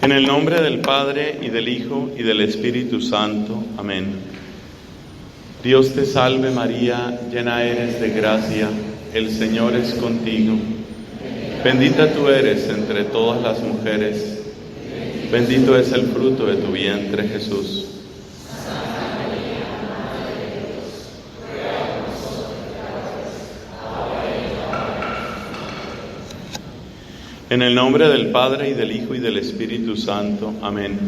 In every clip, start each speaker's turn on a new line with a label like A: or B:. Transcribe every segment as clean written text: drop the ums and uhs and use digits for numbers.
A: En el nombre del Padre, y del Hijo, y del Espíritu Santo. Amén. Dios te salve María, llena eres de gracia, el Señor es contigo. Bendita tú eres entre todas las mujeres, bendito es el fruto de tu vientre, Jesús. En el nombre del Padre, y del Hijo, y del Espíritu Santo. Amén.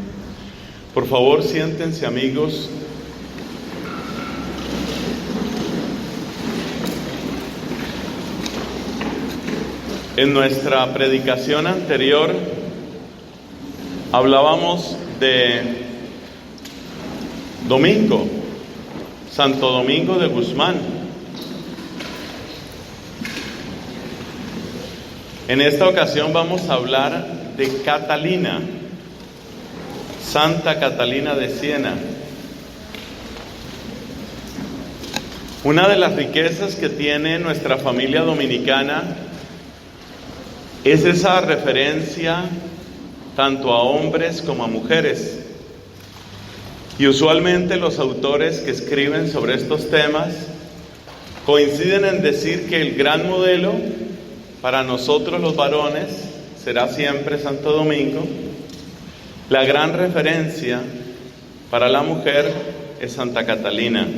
A: Por favor, siéntense, amigos. En nuestra predicación anterior hablábamos de Domingo, Santo Domingo de Guzmán. En esta ocasión vamos a hablar de Catalina, Santa Catalina de Siena. Una de las riquezas que tiene nuestra familia dominicana es esa referencia tanto a hombres como a mujeres. Y usualmente los autores que escriben sobre estos temas coinciden en decir que el gran modelo para nosotros los varones será siempre Santo Domingo. La gran referencia para la mujer es Santa Catalina.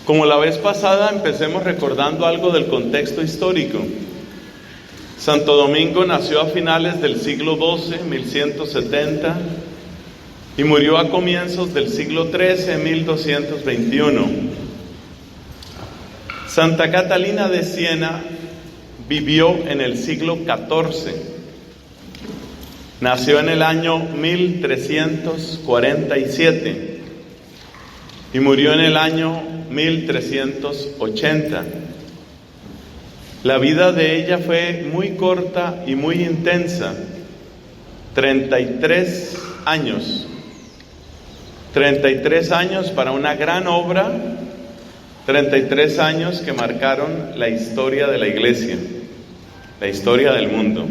A: Como la vez pasada, empecemos recordando algo del contexto histórico. Santo Domingo nació a finales del siglo XII, 1170, y murió a comienzos del siglo XIII, 1221. Santa Catalina de Siena vivió en el siglo XIV. Nació en el año 1347 y murió en el año 1380. La vida de ella fue muy corta y muy intensa, 33 años. 33 años para una gran obra, 33 años que marcaron la historia de la Iglesia, la historia del mundo.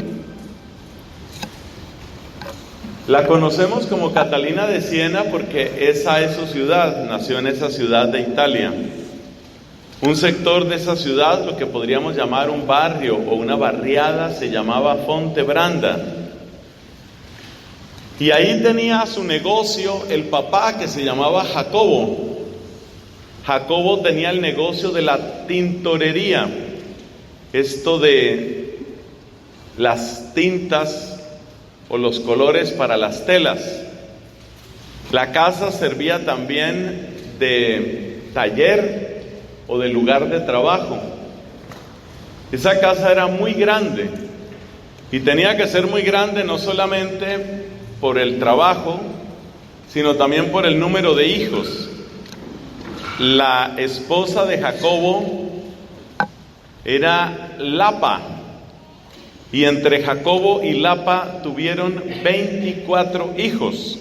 A: La conocemos como Catalina de Siena porque esa es su ciudad, nació en esa ciudad de Italia. Un sector de esa ciudad, lo que podríamos llamar un barrio o una barriada, se llamaba Fontebranda. Y ahí tenía su negocio el papá, que se llamaba Jacobo. Jacobo tenía el negocio de la tintorería, esto de las tintas o los colores para las telas. La casa servía también de taller o de lugar de trabajo. Esa casa era muy grande y tenía que ser muy grande no solamente por el trabajo, sino también por el número de hijos. La esposa de Jacobo era Lapa, y entre Jacobo y Lapa tuvieron 24 hijos.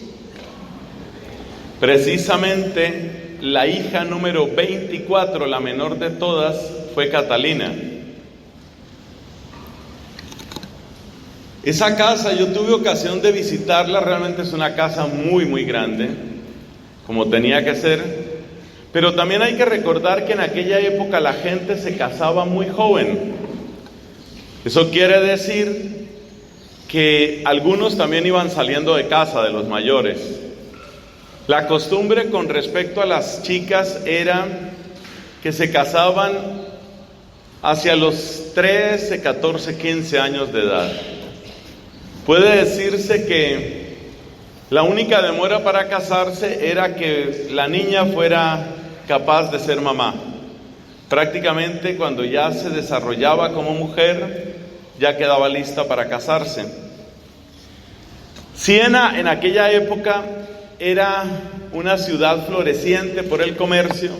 A: Precisamente la hija número 24, la menor de todas, fue Catalina. Esa casa yo tuve ocasión de visitarla, realmente es una casa muy muy grande, como tenía que ser. Pero también hay que recordar que en aquella época la gente se casaba muy joven. Eso quiere decir que algunos también iban saliendo de casa, de los mayores. La costumbre con respecto a las chicas era que se casaban hacia los 13, 14, 15 años de edad. Puede decirse que la única demora para casarse era que la niña fuera capaz de ser mamá. Prácticamente cuando ya se desarrollaba como mujer, ya quedaba lista para casarse. Siena en aquella época era una ciudad floreciente por el comercio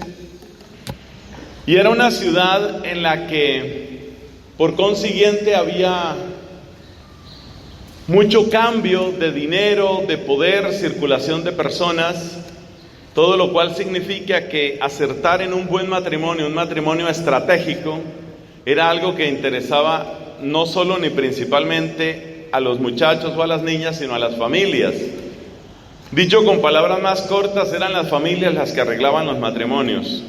A: y era una ciudad en la que por consiguiente había mucho cambio de dinero, de poder, circulación de personas, todo lo cual significa que acertar en un buen matrimonio, un matrimonio estratégico, era algo que interesaba no solo ni principalmente a los muchachos o a las niñas, sino a las familias. Dicho con palabras más cortas, eran las familias las que arreglaban los matrimonios.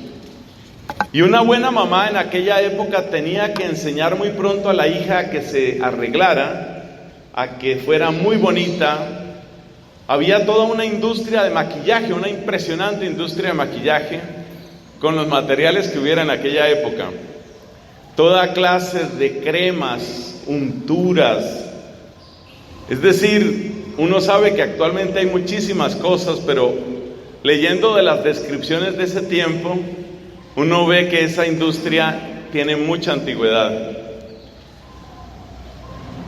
A: Y una buena mamá en aquella época tenía que enseñar muy pronto a la hija a que se arreglara, a que fuera muy bonita. Había toda una industria de maquillaje, una impresionante industria de maquillaje, con los materiales que hubiera en aquella época. Toda clase de cremas, unturas. Es decir, uno sabe que actualmente hay muchísimas cosas, pero leyendo de las descripciones de ese tiempo, uno ve que esa industria tiene mucha antigüedad.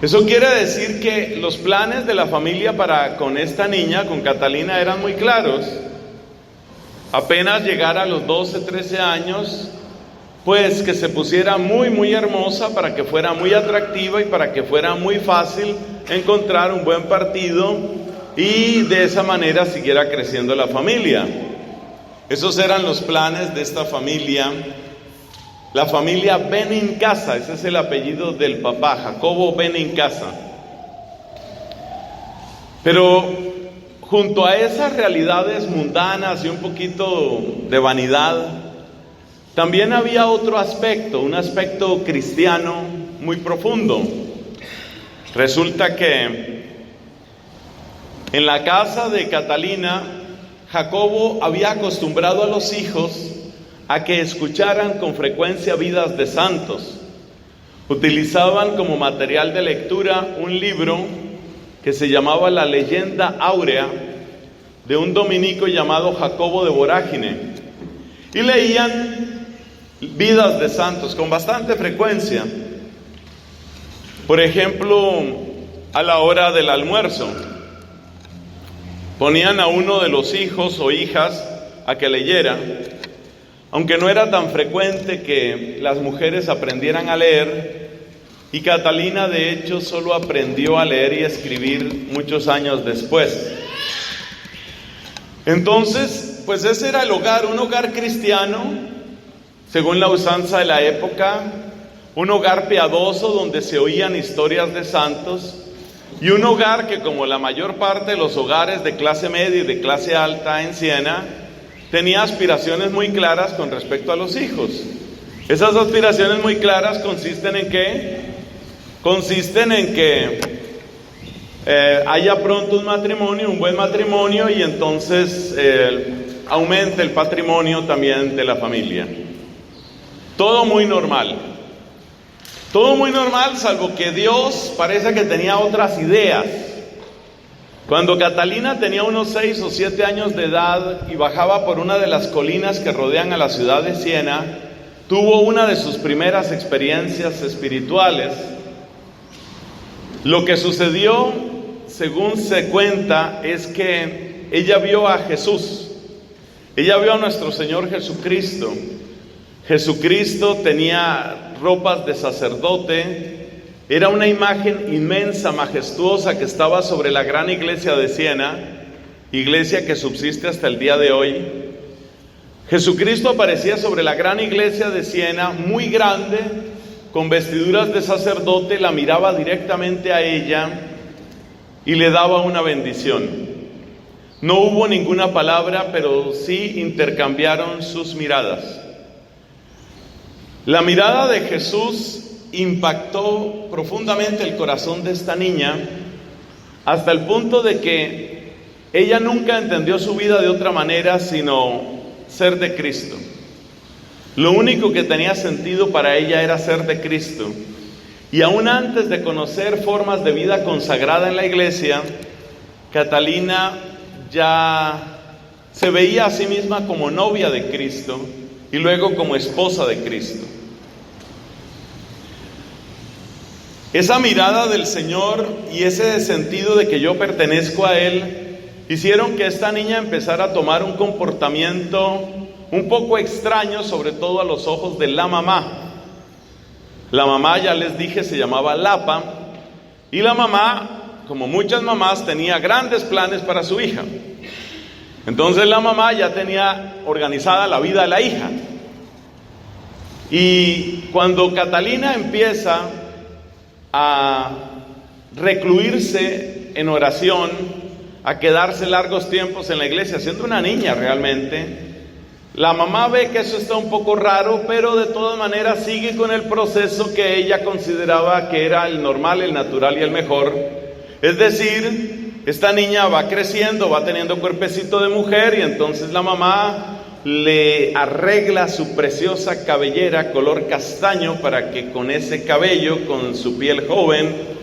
A: Eso quiere decir que los planes de la familia para con esta niña, con Catalina, eran muy claros. Apenas llegara a los 12, 13 años, pues que se pusiera muy hermosa para que fuera muy atractiva y para que fuera muy fácil encontrar un buen partido y de esa manera siguiera creciendo la familia. Esos eran los planes de esta familia. La familia Benincasa, ese es el apellido del papá, Jacobo Benincasa. Pero junto a esas realidades mundanas y un poquito de vanidad, también había otro aspecto, un aspecto cristiano muy profundo. Resulta que en la casa de Catalina, Jacobo había acostumbrado a los hijos a que escucharan con frecuencia vidas de santos. Utilizaban como material de lectura un libro que se llamaba La Leyenda Áurea, de un dominico llamado Jacobo de Vorágine, y leían vidas de santos con bastante frecuencia. Por ejemplo, a la hora del almuerzo, ponían a uno de los hijos o hijas a que leyera, aunque no era tan frecuente que las mujeres aprendieran a leer, y Catalina de hecho solo aprendió a leer y escribir muchos años después. Entonces, pues ese era el hogar, un hogar cristiano, según la usanza de la época, un hogar piadoso donde se oían historias de santos, y un hogar que, como la mayor parte de los hogares de clase media y de clase alta en Siena, tenía aspiraciones muy claras con respecto a los hijos. Esas aspiraciones muy claras consisten en ¿qué? Consisten en que haya pronto un matrimonio, un buen matrimonio, y entonces aumente el patrimonio también de la familia. Todo muy normal. Todo muy normal, salvo que Dios parece que tenía otras ideas. Cuando Catalina tenía unos 6 o 7 años de edad y bajaba por una de las colinas que rodean a la ciudad de Siena, tuvo una de sus primeras experiencias espirituales. Lo que sucedió, según se cuenta, es que ella vio a Jesús. Ella vio a nuestro Señor Jesucristo. Jesucristo tenía ropas de sacerdote. Era una imagen inmensa, majestuosa, que estaba sobre la gran iglesia de Siena, iglesia que subsiste hasta el día de hoy. Jesucristo aparecía sobre la gran iglesia de Siena, muy grande, con vestiduras de sacerdote, la miraba directamente a ella y le daba una bendición. No hubo ninguna palabra, pero sí intercambiaron sus miradas. La mirada de Jesús impactó profundamente el corazón de esta niña, hasta el punto de que ella nunca entendió su vida de otra manera sino ser de Cristo. Lo único que tenía sentido para ella era ser de Cristo. Y aún antes de conocer formas de vida consagrada en la iglesia, Catalina ya se veía a sí misma como novia de Cristo y luego como esposa de Cristo. Esa mirada del Señor y ese sentido de que yo pertenezco a Él hicieron que esta niña empezara a tomar un comportamiento un poco extraño, sobre todo a los ojos de la mamá. La mamá, ya les dije, se llamaba Lapa, y la mamá, como muchas mamás, tenía grandes planes para su hija. Entonces la mamá ya tenía organizada la vida de la hija. Y cuando Catalina empieza a recluirse en oración, a quedarse largos tiempos en la iglesia, siendo una niña realmente. La mamá ve que eso está un poco raro, pero de todas maneras sigue con el proceso que ella consideraba que era el normal, el natural y el mejor. Es decir, esta niña va creciendo, va teniendo cuerpecito de mujer, y entonces la mamá le arregla su preciosa cabellera color castaño para que con ese cabello, con su piel joven.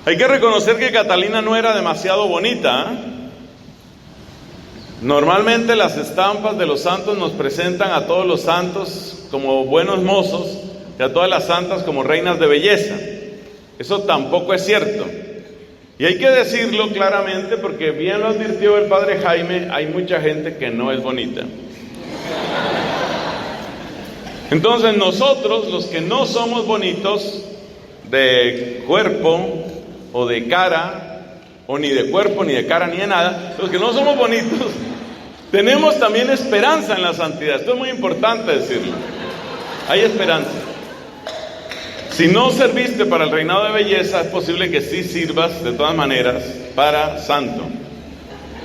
A: Hay que reconocer que Catalina no era demasiado bonita, ¿eh? Normalmente las estampas de los santos nos presentan a todos los santos como buenos mozos y a todas las santas como reinas de belleza. Eso tampoco es cierto. Y hay que decirlo claramente porque bien lo advirtió el padre Jaime, hay mucha gente que no es bonita. Entonces nosotros, los que no somos bonitos de cuerpo o de cara, o ni de cuerpo, ni de cara, ni de nada, los que no somos bonitos, tenemos también esperanza en la santidad. Esto es muy importante decirlo. Hay esperanza. Si no serviste para el reinado de belleza, es posible que sí sirvas de todas maneras para santo,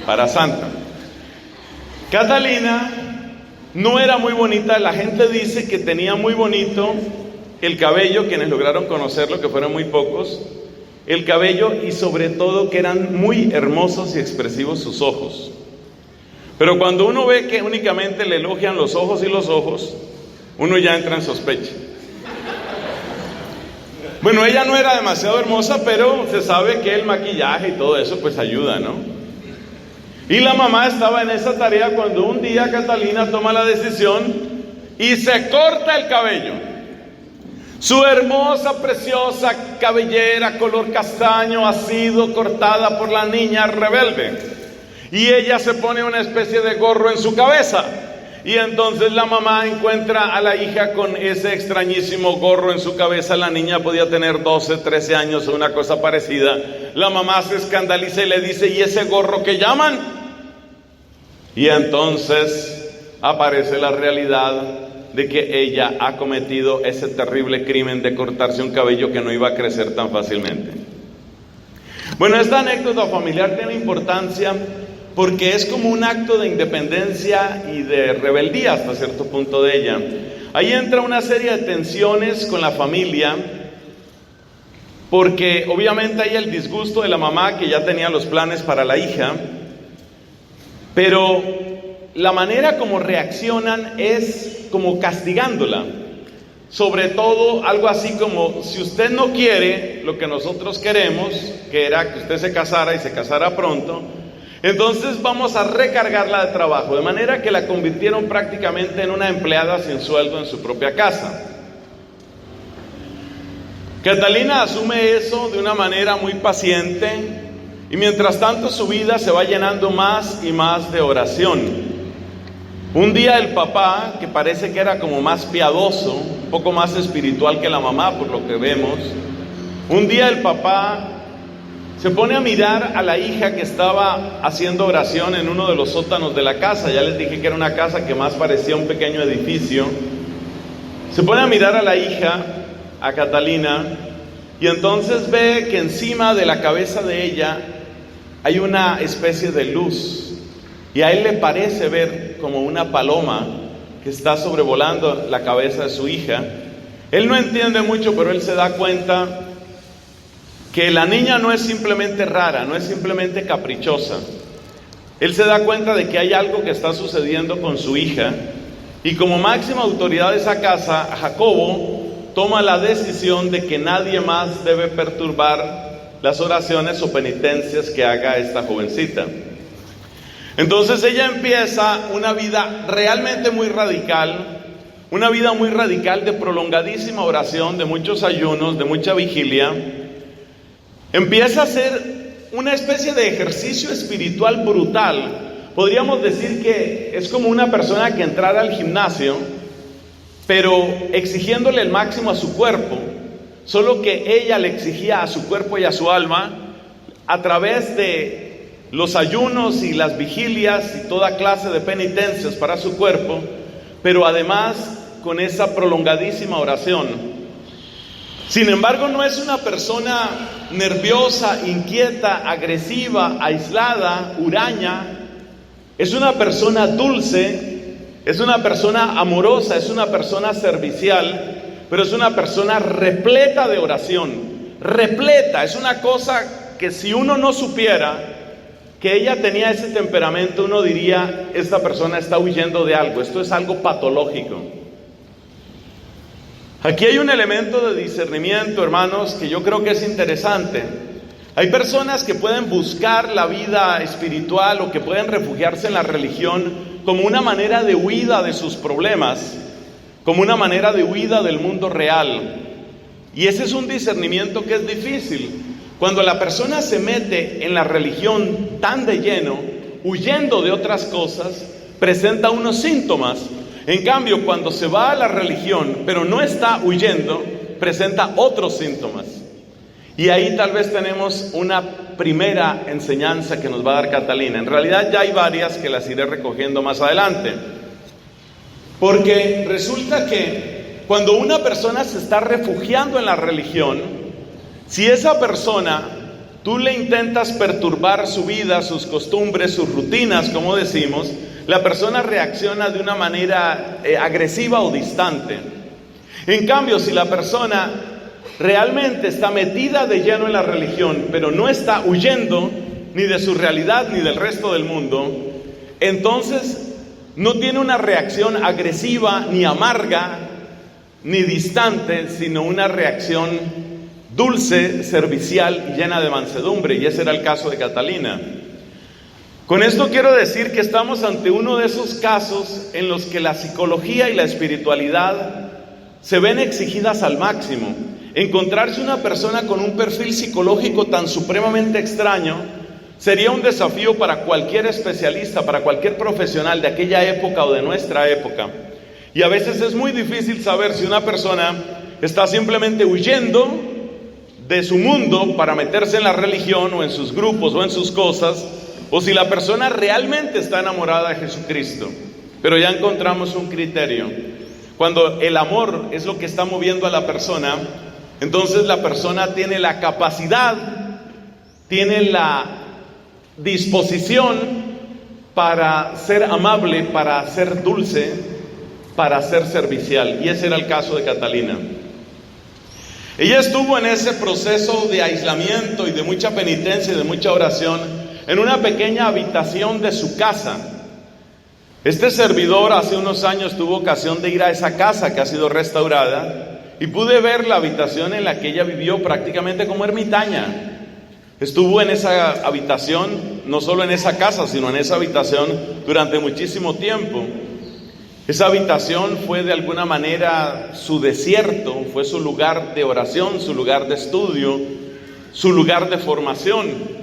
A: para santa. Catalina no era muy bonita. La gente dice que tenía muy bonito el cabello, quienes lograron conocerlo, que fueron muy pocos, el cabello, y sobre todo que eran muy hermosos y expresivos sus ojos. Pero cuando uno ve que únicamente le elogian los ojos y los ojos, uno ya entra en sospecha. Bueno, ella no era demasiado hermosa, pero se sabe que el maquillaje y todo eso pues ayuda, ¿no? Y la mamá estaba en esa tarea cuando un día Catalina toma la decisión y se corta el cabello. Su hermosa, preciosa cabellera color castaño ha sido cortada por la niña rebelde. Y ella se pone una especie de gorro en su cabeza. Y entonces la mamá encuentra a la hija con ese extrañísimo gorro en su cabeza. La niña podía tener 12, 13 años o una cosa parecida. La mamá se escandaliza y le dice: ¿y ese gorro qué llaman? Y entonces aparece la realidad de que ella ha cometido ese terrible crimen de cortarse un cabello que no iba a crecer tan fácilmente. Bueno, esta anécdota familiar tiene importancia porque es como un acto de independencia y de rebeldía hasta cierto punto de ella. Ahí entra una serie de tensiones con la familia, porque obviamente hay el disgusto de la mamá, que ya tenía los planes para la hija, pero la manera como reaccionan es como castigándola. Sobre todo algo así como: si usted no quiere lo que nosotros queremos, que era que usted se casara y se casara pronto, entonces vamos a recargarla de trabajo, de manera que la convirtieron prácticamente en una empleada sin sueldo en su propia casa. Catalina asume eso de una manera muy paciente, y mientras tanto su vida se va llenando más y más de oración. Un día el papá, que parece que era como más piadoso, un poco más espiritual que la mamá por lo que vemos, un día el papá se pone a mirar a la hija que estaba haciendo oración en uno de los sótanos de la casa. Ya les dije que era una casa que más parecía un pequeño edificio. Se pone a mirar a la hija, a Catalina, y entonces ve que encima de la cabeza de ella hay una especie de luz, y a él le parece ver como una paloma que está sobrevolando la cabeza de su hija. Él no entiende mucho, pero él se da cuenta que la niña no es simplemente rara, no es simplemente caprichosa. Él se da cuenta de que hay algo que está sucediendo con su hija, y como máxima autoridad de esa casa, Jacobo toma la decisión de que nadie más debe perturbar las oraciones o penitencias que haga esta jovencita. Entonces ella empieza una vida realmente muy radical, una vida muy radical de prolongadísima oración, de muchos ayunos, de mucha vigilia. Empieza a hacer una especie de ejercicio espiritual brutal. Podríamos decir que es como una persona que entrara al gimnasio, pero exigiéndole el máximo a su cuerpo, solo que ella le exigía a su cuerpo y a su alma a través de los ayunos y las vigilias y toda clase de penitencias para su cuerpo, pero además con esa prolongadísima oración. Sin embargo, no es una persona nerviosa, inquieta, agresiva, aislada, huraña. Es una persona dulce, es una persona amorosa, es una persona servicial, pero es una persona repleta de oración. Repleta, es una cosa que si uno no supiera que ella tenía ese temperamento, uno diría, esta persona está huyendo de algo, esto es algo patológico. Aquí hay un elemento de discernimiento, hermanos, que yo creo que es interesante. Hay personas que pueden buscar la vida espiritual o que pueden refugiarse en la religión como una manera de huida de sus problemas, como una manera de huida del mundo real. Y ese es un discernimiento que es difícil. Cuando la persona se mete en la religión tan de lleno, huyendo de otras cosas, presenta unos síntomas. En cambio, cuando se va a la religión, pero no está huyendo, presenta otros síntomas. Y ahí tal vez tenemos una primera enseñanza que nos va a dar Catalina. En realidad ya hay varias que las iré recogiendo más adelante. Porque resulta que cuando una persona se está refugiando en la religión, si esa persona, tú le intentas perturbar su vida, sus costumbres, sus rutinas, como decimos, la persona reacciona de una manera agresiva o distante. En cambio, si la persona realmente está metida de lleno en la religión, pero no está huyendo ni de su realidad ni del resto del mundo, entonces no tiene una reacción agresiva, ni amarga, ni distante, sino una reacción dulce, servicial y llena de mansedumbre. Y ese era el caso de Catalina. Con esto quiero decir que estamos ante uno de esos casos en los que la psicología y la espiritualidad se ven exigidas al máximo. Encontrarse una persona con un perfil psicológico tan supremamente extraño sería un desafío para cualquier especialista, para cualquier profesional de aquella época o de nuestra época. Y a veces es muy difícil saber si una persona está simplemente huyendo de su mundo para meterse en la religión o en sus grupos o en sus cosas, o si la persona realmente está enamorada de Jesucristo. Pero ya encontramos un criterio. Cuando el amor es lo que está moviendo a la persona, entonces la persona tiene la capacidad, tiene la disposición para ser amable, para ser dulce, para ser servicial. Y ese era el caso de Catalina. Ella estuvo en ese proceso de aislamiento y de mucha penitencia y de mucha oración en una pequeña habitación de su casa. Este servidor hace unos años tuvo ocasión de ir a esa casa que ha sido restaurada y pude ver la habitación en la que ella vivió prácticamente como ermitaña. Estuvo en esa habitación, no solo en esa casa, sino en esa habitación durante muchísimo tiempo. Esa habitación fue de alguna manera su desierto, fue su lugar de oración, su lugar de estudio, su lugar de formación.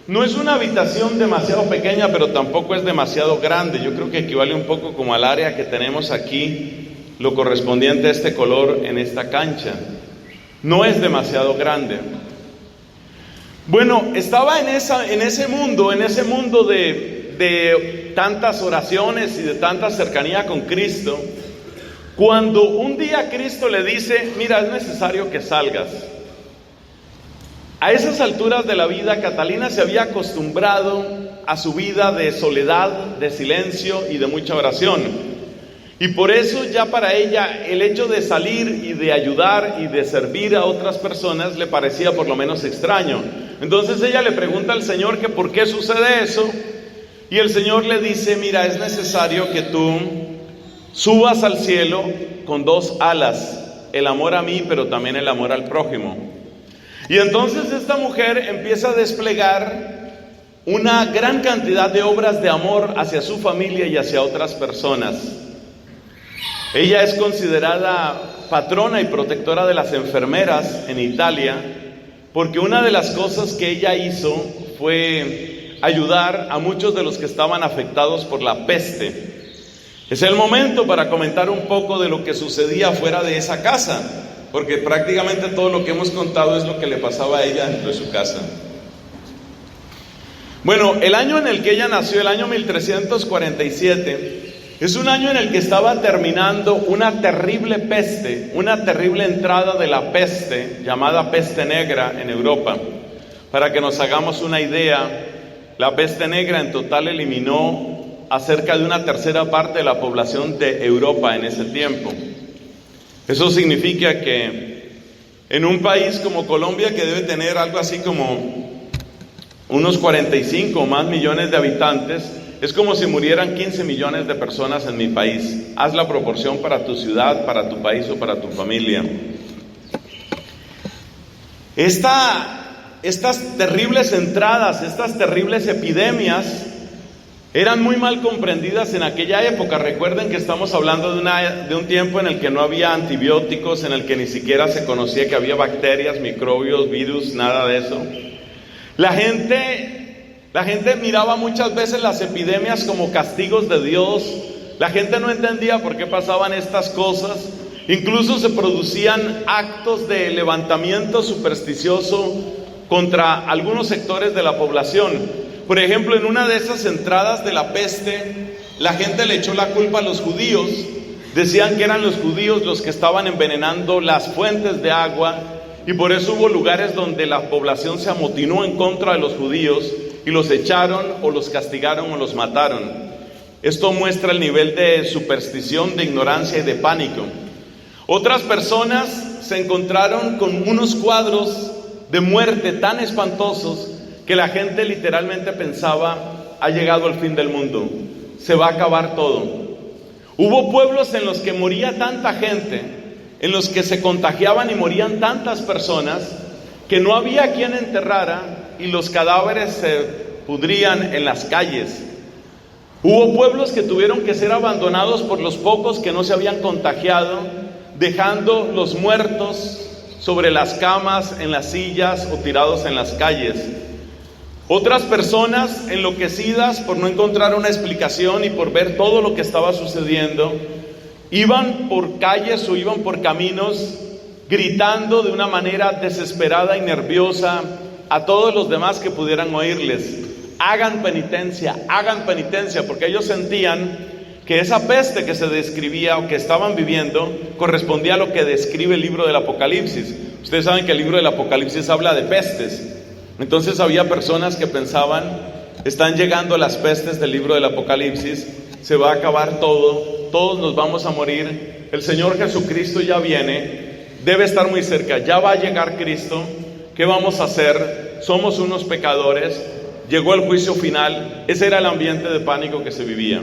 A: No es una habitación demasiado pequeña, pero tampoco es demasiado grande. Yo creo que equivale un poco como al área que tenemos aquí, lo correspondiente a este color en esta cancha. No es demasiado grande. Bueno, estaba en ese mundo de tantas oraciones y de tanta cercanía con Cristo, cuando un día Cristo le dice, mira, es necesario que salgas. A esas alturas de la vida, Catalina se había acostumbrado a su vida de soledad, de silencio y de mucha oración. Y por eso ya para ella el hecho de salir y de ayudar y de servir a otras personas le parecía por lo menos extraño. Entonces ella le pregunta al Señor que por qué sucede eso. Y el Señor le dice, mira, es necesario que tú subas al cielo con dos alas, el amor a mí, pero también el amor al prójimo. Y entonces esta mujer empieza a desplegar una gran cantidad de obras de amor hacia su familia y hacia otras personas. Ella es considerada patrona y protectora de las enfermeras en Italia, porque una de las cosas que ella hizo fue ayudar a muchos de los que estaban afectados por la peste. Es el momento para comentar un poco de lo que sucedía fuera de esa casa, porque prácticamente todo lo que hemos contado es lo que le pasaba a ella dentro de su casa. Bueno, el año en el que ella nació, el año 1347, Es un año en el que estaba terminando una terrible peste, una terrible entrada de la peste, llamada peste negra en Europa. Para que nos hagamos una idea, la peste negra en total eliminó a cerca de una tercera parte de la población de Europa en ese tiempo. Eso significa que en un país como Colombia, que debe tener algo así como unos 45 o más millones de habitantes, es como si murieran 15 millones de personas en mi país. Haz la proporción para tu ciudad, para tu país o para tu familia. Estas terribles entradas, estas terribles epidemias eran muy mal comprendidas en aquella época. Recuerden que estamos hablando de un tiempo en el que no había antibióticos, en el que ni siquiera se conocía que había bacterias, microbios, virus, nada de eso. La gente miraba muchas veces las epidemias como castigos de Dios. La gente no entendía por qué pasaban estas cosas. Incluso se producían actos de levantamiento supersticioso contra algunos sectores de la población. Por ejemplo, en una de esas entradas de la peste, la gente le echó la culpa a los judíos. Decían que eran los judíos los que estaban envenenando las fuentes de agua, y por eso hubo lugares donde la población se amotinó en contra de los judíos y los echaron o los castigaron o los mataron. Esto muestra el nivel de superstición, de ignorancia y de pánico. Otras personas se encontraron con unos cuadros de muerte tan espantosos que la gente literalmente pensaba: ha llegado el fin del mundo, se va a acabar todo. Hubo pueblos en los que moría tanta gente, en los que se contagiaban y morían tantas personas, que no había quien enterrara y los cadáveres se pudrían en las calles. Hubo pueblos que tuvieron que ser abandonados por los pocos que no se habían contagiado, dejando los muertos sobre las camas, en las sillas o tirados en las calles. Otras personas enloquecidas por no encontrar una explicación y por ver todo lo que estaba sucediendo, iban por calles o iban por caminos gritando de una manera desesperada y nerviosa a todos los demás que pudieran oírles: hagan penitencia, porque ellos sentían que esa peste que se describía o que estaban viviendo correspondía a lo que describe el libro del Apocalipsis. Ustedes saben que el libro del Apocalipsis habla de pestes. Entonces había personas que pensaban: están llegando las pestes del libro del Apocalipsis, se va a acabar todo, todos nos vamos a morir, el Señor Jesucristo ya viene, debe estar muy cerca, ya va a llegar Cristo, ¿qué vamos a hacer? Somos unos pecadores, llegó el juicio final. Ese era el ambiente de pánico que se vivía.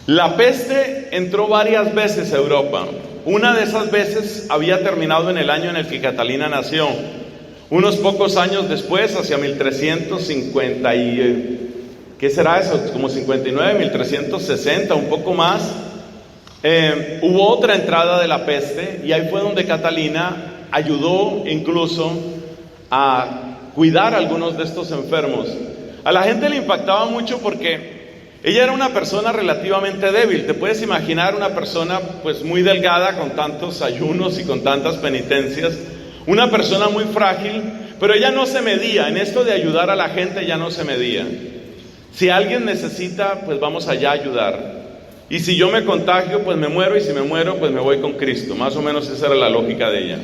A: La peste entró varias veces a Europa. Una de esas veces había terminado en el año en el que Catalina nació. Unos pocos años después, hacia 1350 ¿qué será eso? Como 59, 1360, un poco más, hubo otra entrada de la peste, y ahí fue donde Catalina ayudó incluso a cuidar a algunos de estos enfermos. A la gente le impactaba mucho porque ella era una persona relativamente débil. Te puedes imaginar una persona pues muy delgada, con tantos ayunos y con tantas penitencias, una persona muy frágil, pero ella no se medía. En esto de ayudar a la gente, ella no se medía. Si alguien necesita, pues vamos allá a ayudar. Y si yo me contagio, pues me muero, y si me muero, pues me voy con Cristo. Más o menos esa era la lógica de ella.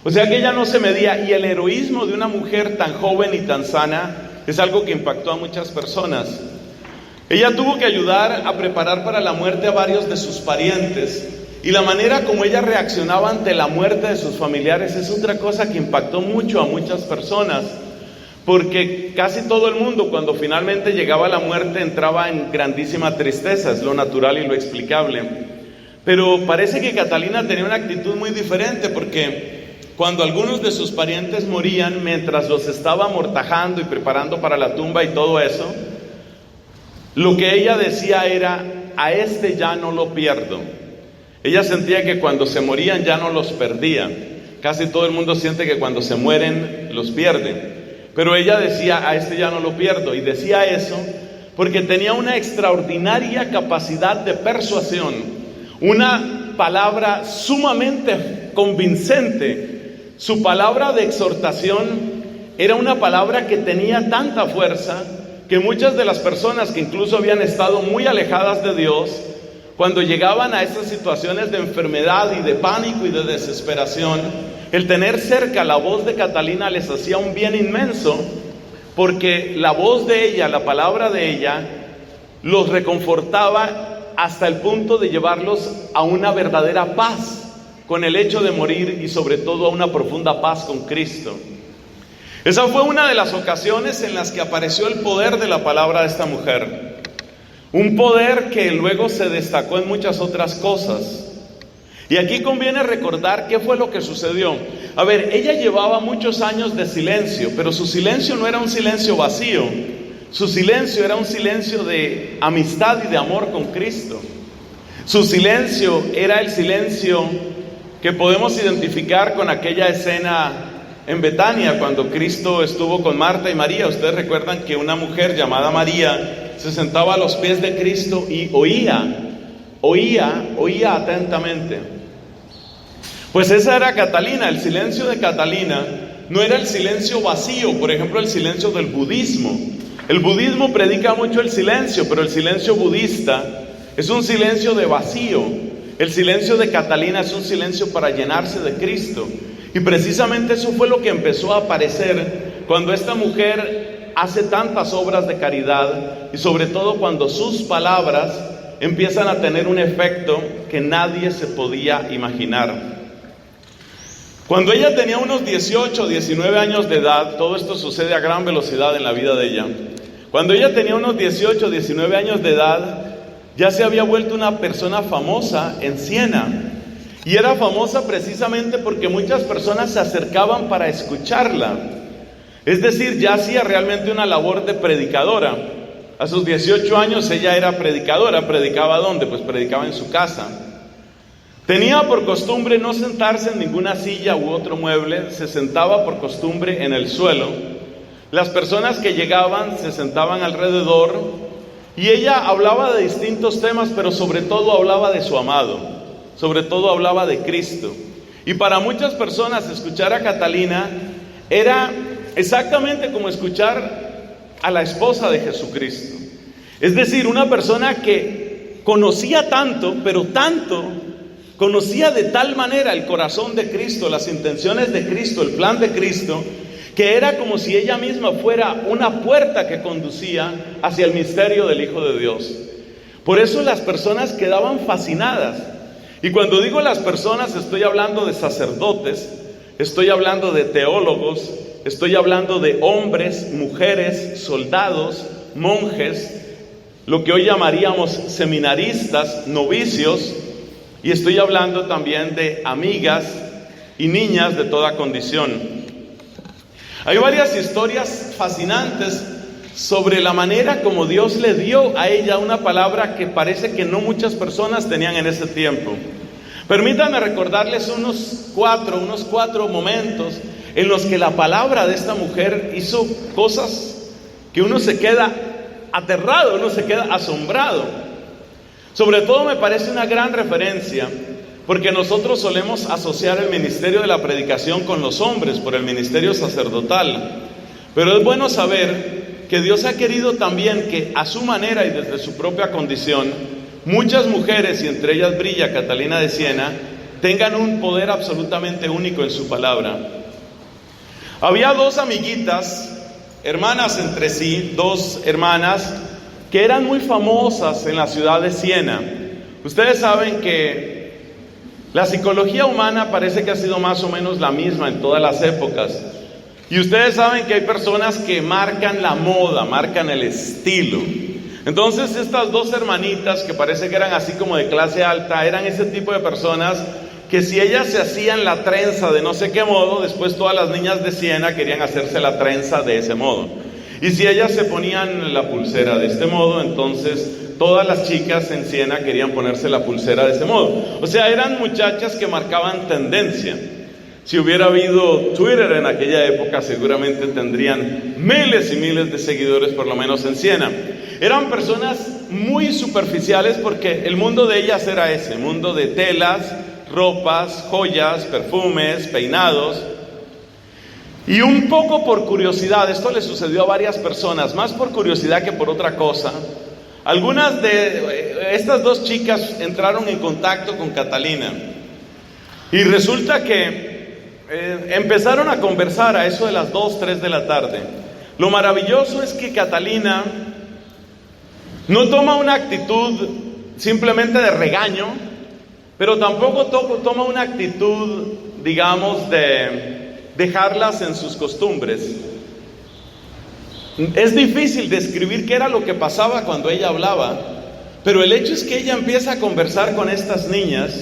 A: O sea que ella no se medía, y el heroísmo de una mujer tan joven y tan sana es algo que impactó a muchas personas. Ella tuvo que ayudar a preparar para la muerte a varios de sus parientes, y la manera como ella reaccionaba ante la muerte de sus familiares es otra cosa que impactó mucho a muchas personas, porque casi todo el mundo, cuando finalmente llegaba la muerte, entraba en grandísima tristeza. Es lo natural y lo explicable. Pero parece que Catalina tenía una actitud muy diferente, porque cuando algunos de sus parientes morían, mientras los estaba amortajando y preparando para la tumba y todo eso, lo que ella decía era: a este ya no lo pierdo. Ella sentía que cuando se morían ya no los perdía. Casi todo el mundo siente que cuando se mueren los pierde. Pero ella decía: a este ya no lo pierdo. Y decía eso porque tenía una extraordinaria capacidad de persuasión, una palabra sumamente convincente. Su palabra de exhortación era una palabra que tenía tanta fuerza que muchas de las personas que incluso habían estado muy alejadas de Dios, cuando llegaban a esas situaciones de enfermedad y de pánico y de desesperación, el tener cerca la voz de Catalina les hacía un bien inmenso, porque la voz de ella, la palabra de ella, los reconfortaba hasta el punto de llevarlos a una verdadera paz con el hecho de morir y sobre todo a una profunda paz con Cristo. Esa fue una de las ocasiones en las que apareció el poder de la palabra de esta mujer. Un poder que luego se destacó en muchas otras cosas. Y aquí conviene recordar qué fue lo que sucedió. A ver, ella llevaba muchos años de silencio, pero su silencio no era un silencio vacío. Su silencio era un silencio de amistad y de amor con Cristo. Su silencio era el silencio que podemos identificar con aquella escena en Betania, cuando Cristo estuvo con Marta y María. Ustedes recuerdan que una mujer llamada María se sentaba a los pies de Cristo y oía atentamente. Pues esa era Catalina. El silencio de Catalina no era el silencio vacío, por ejemplo, el silencio del budismo. El budismo predica mucho el silencio, pero el silencio budista es un silencio de vacío. El silencio de Catalina es un silencio para llenarse de Cristo. Y precisamente eso fue lo que empezó a aparecer cuando esta mujer hace tantas obras de caridad, y sobre todo cuando sus palabras empiezan a tener un efecto que nadie se podía imaginar. Cuando ella tenía unos 18, 19 años de edad, todo esto sucede a gran velocidad en la vida de ella. Cuando ella tenía unos 18, 19 años de edad, ya se había vuelto una persona famosa en Siena. Y era famosa precisamente porque muchas personas se acercaban para escucharla. Es decir, ya hacía realmente una labor de predicadora. A sus 18 años ella era predicadora. ¿Predicaba dónde? Pues predicaba en su casa. Tenía por costumbre no sentarse en ninguna silla u otro mueble, se sentaba por costumbre en el suelo. Las personas que llegaban se sentaban alrededor y ella hablaba de distintos temas, pero sobre todo hablaba de su amado. Sobre todo hablaba de Cristo. Y para muchas personas escuchar a Catalina era exactamente como escuchar a la esposa de Jesucristo. Es decir, una persona que conocía tanto, pero tanto, conocía de tal manera el corazón de Cristo, las intenciones de Cristo, el plan de Cristo, que era como si ella misma fuera una puerta que conducía hacia el misterio del Hijo de Dios. Por eso las personas quedaban fascinadas. Y cuando digo las personas, estoy hablando de sacerdotes, estoy hablando de teólogos, estoy hablando de hombres, mujeres, soldados, monjes, lo que hoy llamaríamos seminaristas, novicios, y estoy hablando también de amigas y niñas de toda condición. Hay varias historias fascinantes sobre la manera como Dios le dio a ella una palabra que parece que no muchas personas tenían en ese tiempo. Permítanme recordarles unos cuatro momentos en los que la palabra de esta mujer hizo cosas que uno se queda aterrado, uno se queda asombrado. Sobre todo me parece una gran referencia, porque nosotros solemos asociar el ministerio de la predicación con los hombres por el ministerio sacerdotal. Pero es bueno saber que Dios ha querido también que a su manera y desde su propia condición, muchas mujeres, y entre ellas brilla Catalina de Siena, tengan un poder absolutamente único en su palabra. Había dos amiguitas, hermanas entre sí, dos hermanas, que eran muy famosas en la ciudad de Siena. Ustedes saben que la psicología humana parece que ha sido más o menos la misma en todas las épocas. Y ustedes saben que hay personas que marcan la moda, marcan el estilo. Entonces estas dos hermanitas, que parece que eran así como de clase alta, eran ese tipo de personas que si ellas se hacían la trenza de no sé qué modo, después todas las niñas de Siena querían hacerse la trenza de ese modo. Y si ellas se ponían la pulsera de este modo, entonces todas las chicas en Siena querían ponerse la pulsera de ese modo. O sea, eran muchachas que marcaban tendencia. Si hubiera habido Twitter en aquella época, seguramente tendrían miles y miles de seguidores, por lo menos en Siena. Eran personas muy superficiales porque el mundo de ellas era ese, el mundo de telas, ropas, joyas, perfumes, peinados. Y un poco por curiosidad, esto le sucedió a varias personas, más por curiosidad que por otra cosa. Algunas de estas dos chicas entraron en contacto con Catalina. Y resulta que empezaron a conversar a eso de las 2, 3 de la tarde. Lo maravilloso es que Catalina no toma una actitud simplemente de regaño, pero tampoco toma una actitud, digamos, de dejarlas en sus costumbres. Es difícil describir qué era lo que pasaba cuando ella hablaba, pero el hecho es que ella empieza a conversar con estas niñas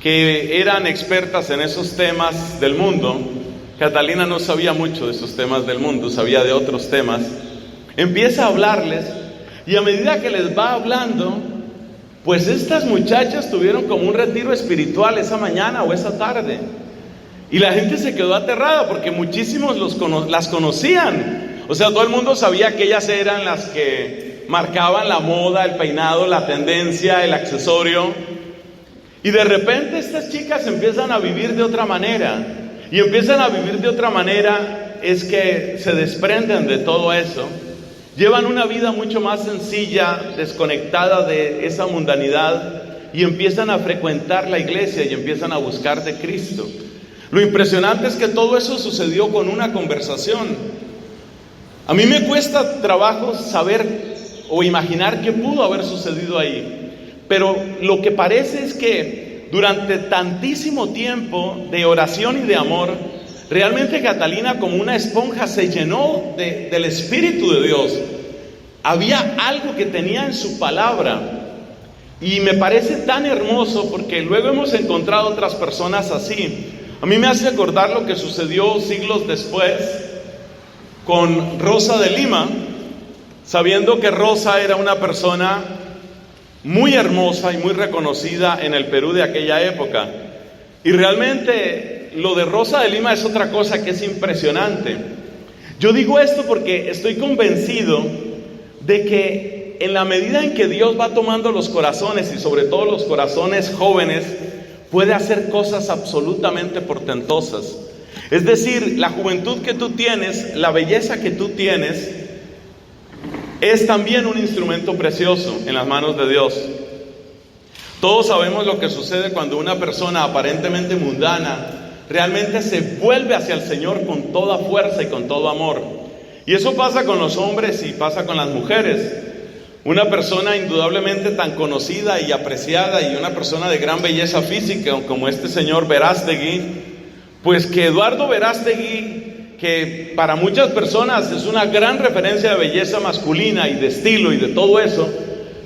A: que eran expertas en esos temas del mundo. Catalina no sabía mucho de esos temas del mundo, sabía de otros temas. Empieza a hablarles y a medida que les va hablando, pues estas muchachas tuvieron como un retiro espiritual esa mañana o esa tarde. Y la gente se quedó aterrada porque muchísimos las conocían. O sea, todo el mundo sabía que ellas eran las que marcaban la moda, el peinado, la tendencia, el accesorio. Y de repente estas chicas empiezan a vivir de otra manera. Y empiezan a vivir de otra manera es que se desprenden de todo eso. Llevan una vida mucho más sencilla, desconectada de esa mundanidad. Y empiezan a frecuentar la iglesia y empiezan a buscar de Cristo. Lo impresionante es que todo eso sucedió con una conversación. A mí me cuesta trabajo saber o imaginar qué pudo haber sucedido ahí. Pero lo que parece es que durante tantísimo tiempo de oración y de amor, realmente Catalina, como una esponja, se llenó del Espíritu de Dios. Había algo que tenía en su palabra. Y me parece tan hermoso porque luego hemos encontrado otras personas así. A mí me hace acordar lo que sucedió siglos después con Rosa de Lima, sabiendo que Rosa era una persona muy hermosa y muy reconocida en el Perú de aquella época. Y realmente lo de Rosa de Lima es otra cosa que es impresionante. Yo digo esto porque estoy convencido de que en la medida en que Dios va tomando los corazones y sobre todo los corazones jóvenes, puede hacer cosas absolutamente portentosas. Es decir, la juventud que tú tienes, la belleza que tú tienes, es también un instrumento precioso en las manos de Dios. Todos sabemos lo que sucede cuando una persona aparentemente mundana realmente se vuelve hacia el Señor con toda fuerza y con todo amor. Y eso pasa con los hombres y pasa con las mujeres. Una persona indudablemente tan conocida y apreciada y una persona de gran belleza física como este señor Verástegui, pues que Eduardo Verástegui, que para muchas personas es una gran referencia de belleza masculina y de estilo y de todo eso,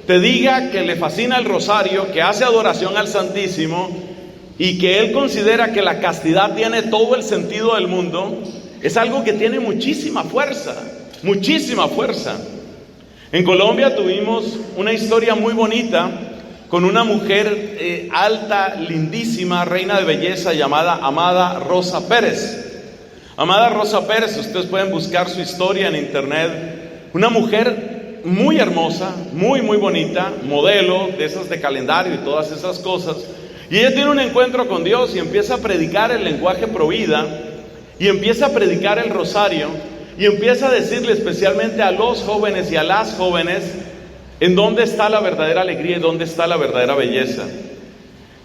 A: te diga que le fascina el rosario, que hace adoración al Santísimo y que él considera que la castidad tiene todo el sentido del mundo, es algo que tiene muchísima fuerza, muchísima fuerza. En Colombia tuvimos una historia muy bonita con una mujer alta, lindísima, reina de belleza llamada Amada Rosa Pérez. Amada Rosa Pérez, ustedes pueden buscar su historia en internet. Una mujer muy hermosa, muy bonita, modelo de esas de calendario y todas esas cosas. Y ella tiene un encuentro con Dios y empieza a predicar el lenguaje provida y empieza a predicar el rosario. Y empieza a decirle especialmente a los jóvenes y a las jóvenes en dónde está la verdadera alegría y dónde está la verdadera belleza.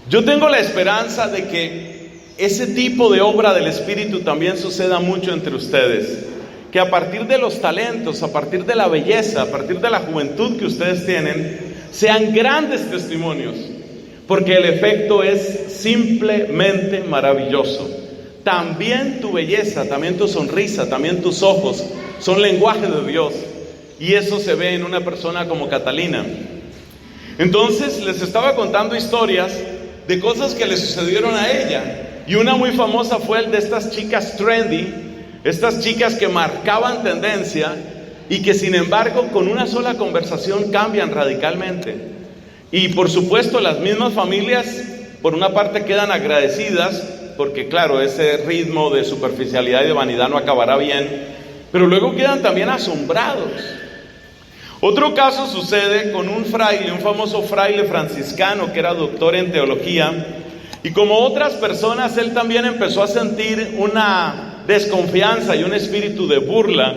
A: Yo tengo la esperanza de que ese tipo de obra del Espíritu también suceda mucho entre ustedes. Que a partir de los talentos, a partir de la belleza, a partir de la juventud que ustedes tienen, sean grandes testimonios. Porque el efecto es simplemente maravilloso. También tu belleza, también tu sonrisa, también tus ojos son lenguaje de Dios. Y eso se ve en una persona como Catalina. Entonces les estaba contando historias de cosas que le sucedieron a ella. Y una muy famosa fue el de estas chicas trendy, estas chicas que marcaban tendencia y que sin embargo con una sola conversación cambian radicalmente. Y por supuesto las mismas familias por una parte quedan agradecidas, porque claro, ese ritmo de superficialidad y de vanidad no acabará bien, pero luego quedan también asombrados. Otro caso sucede con un fraile, un famoso fraile franciscano que era doctor en teología, y como otras personas, él también empezó a sentir una desconfianza y un espíritu de burla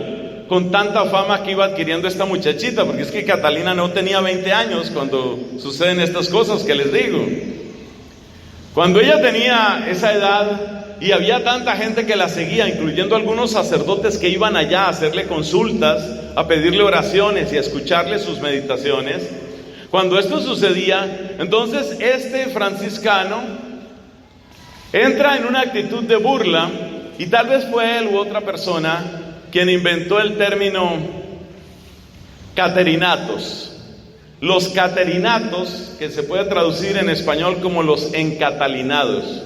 A: con tanta fama que iba adquiriendo esta muchachita, porque es que Catalina no tenía 20 años cuando suceden estas cosas que les digo. Cuando ella tenía esa edad y había tanta gente que la seguía, incluyendo algunos sacerdotes que iban allá a hacerle consultas, a pedirle oraciones y a escucharle sus meditaciones, cuando esto sucedía, entonces este franciscano entra en una actitud de burla, y tal vez fue él u otra persona quien inventó el término caterinatos. Los caterinatos, que se puede traducir en español como los encatalinados.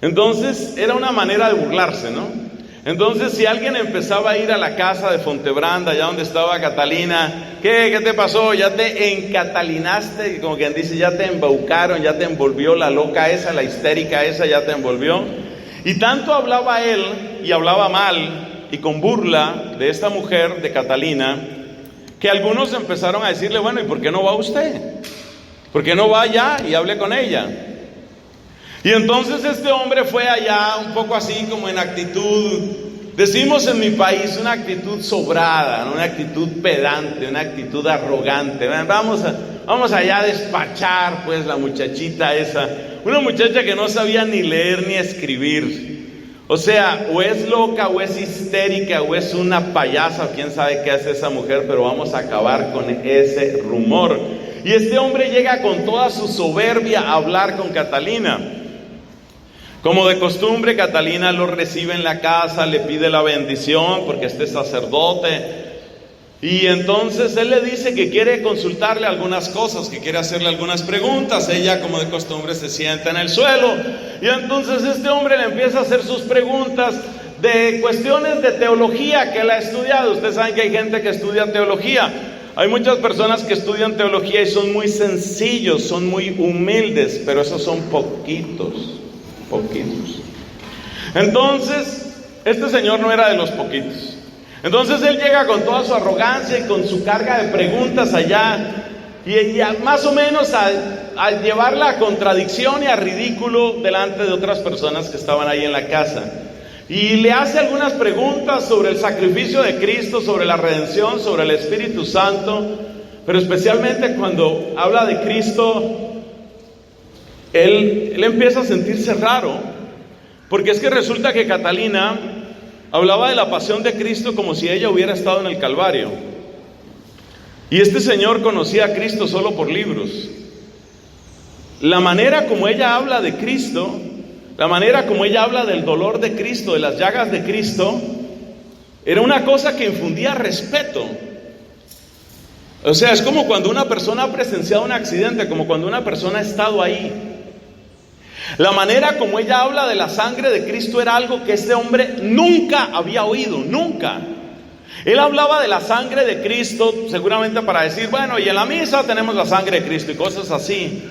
A: Entonces era una manera de burlarse, ¿no? Entonces si alguien empezaba a ir a la casa de Fontebranda, allá donde estaba Catalina, ¿qué te pasó? ¿Ya te encatalinaste? Como quien dice, ya te embaucaron, ya te envolvió la loca esa, la histérica esa, ya te envolvió. Y tanto hablaba él, y hablaba mal, y con burla de esta mujer, de Catalina, que algunos empezaron a decirle, bueno, ¿y por qué no va usted? ¿Por qué no va allá y hable con ella? Y entonces este hombre fue allá un poco así como en actitud, decimos en mi país, una actitud sobrada, una actitud pedante, una actitud arrogante. Vamos allá a despachar pues la muchachita esa, una muchacha que no sabía ni leer ni escribir. O sea, o es loca, o es histérica, o es una payasa, quién sabe qué hace esa mujer, pero vamos a acabar con ese rumor. Y este hombre llega con toda su soberbia a hablar con Catalina. Como de costumbre, Catalina lo recibe en la casa, le pide la bendición porque este es sacerdote. Y entonces él le dice que quiere consultarle algunas cosas, que quiere hacerle algunas preguntas. Ella, como de costumbre, se sienta en el suelo. Y entonces este hombre le empieza a hacer sus preguntas de cuestiones de teología que él ha estudiado. Ustedes saben que hay gente que estudia teología. Hay muchas personas que estudian teología y son muy sencillos, son muy humildes, pero esos son poquitos. Entonces, este señor no era de los poquitos. Entonces él llega con toda su arrogancia y con su carga de preguntas allá, y más o menos a llevarla a contradicción y a ridículo delante de otras personas que estaban ahí en la casa. Y le hace algunas preguntas sobre el sacrificio de Cristo, sobre la redención, sobre el Espíritu Santo, pero especialmente cuando habla de Cristo, él empieza a sentirse raro, porque es que resulta que Catalina hablaba de la pasión de Cristo como si ella hubiera estado en el Calvario. Y este señor conocía a Cristo solo por libros. La manera como ella habla de Cristo, la manera como ella habla del dolor de Cristo, de las llagas de Cristo, era una cosa que infundía respeto. O sea, es como cuando una persona ha presenciado un accidente, como cuando una persona ha estado ahí. La manera como ella habla de la sangre de Cristo era algo que este hombre nunca había oído, nunca. Él hablaba de la sangre de Cristo seguramente para decir, bueno, y en la misa tenemos la sangre de Cristo y cosas así.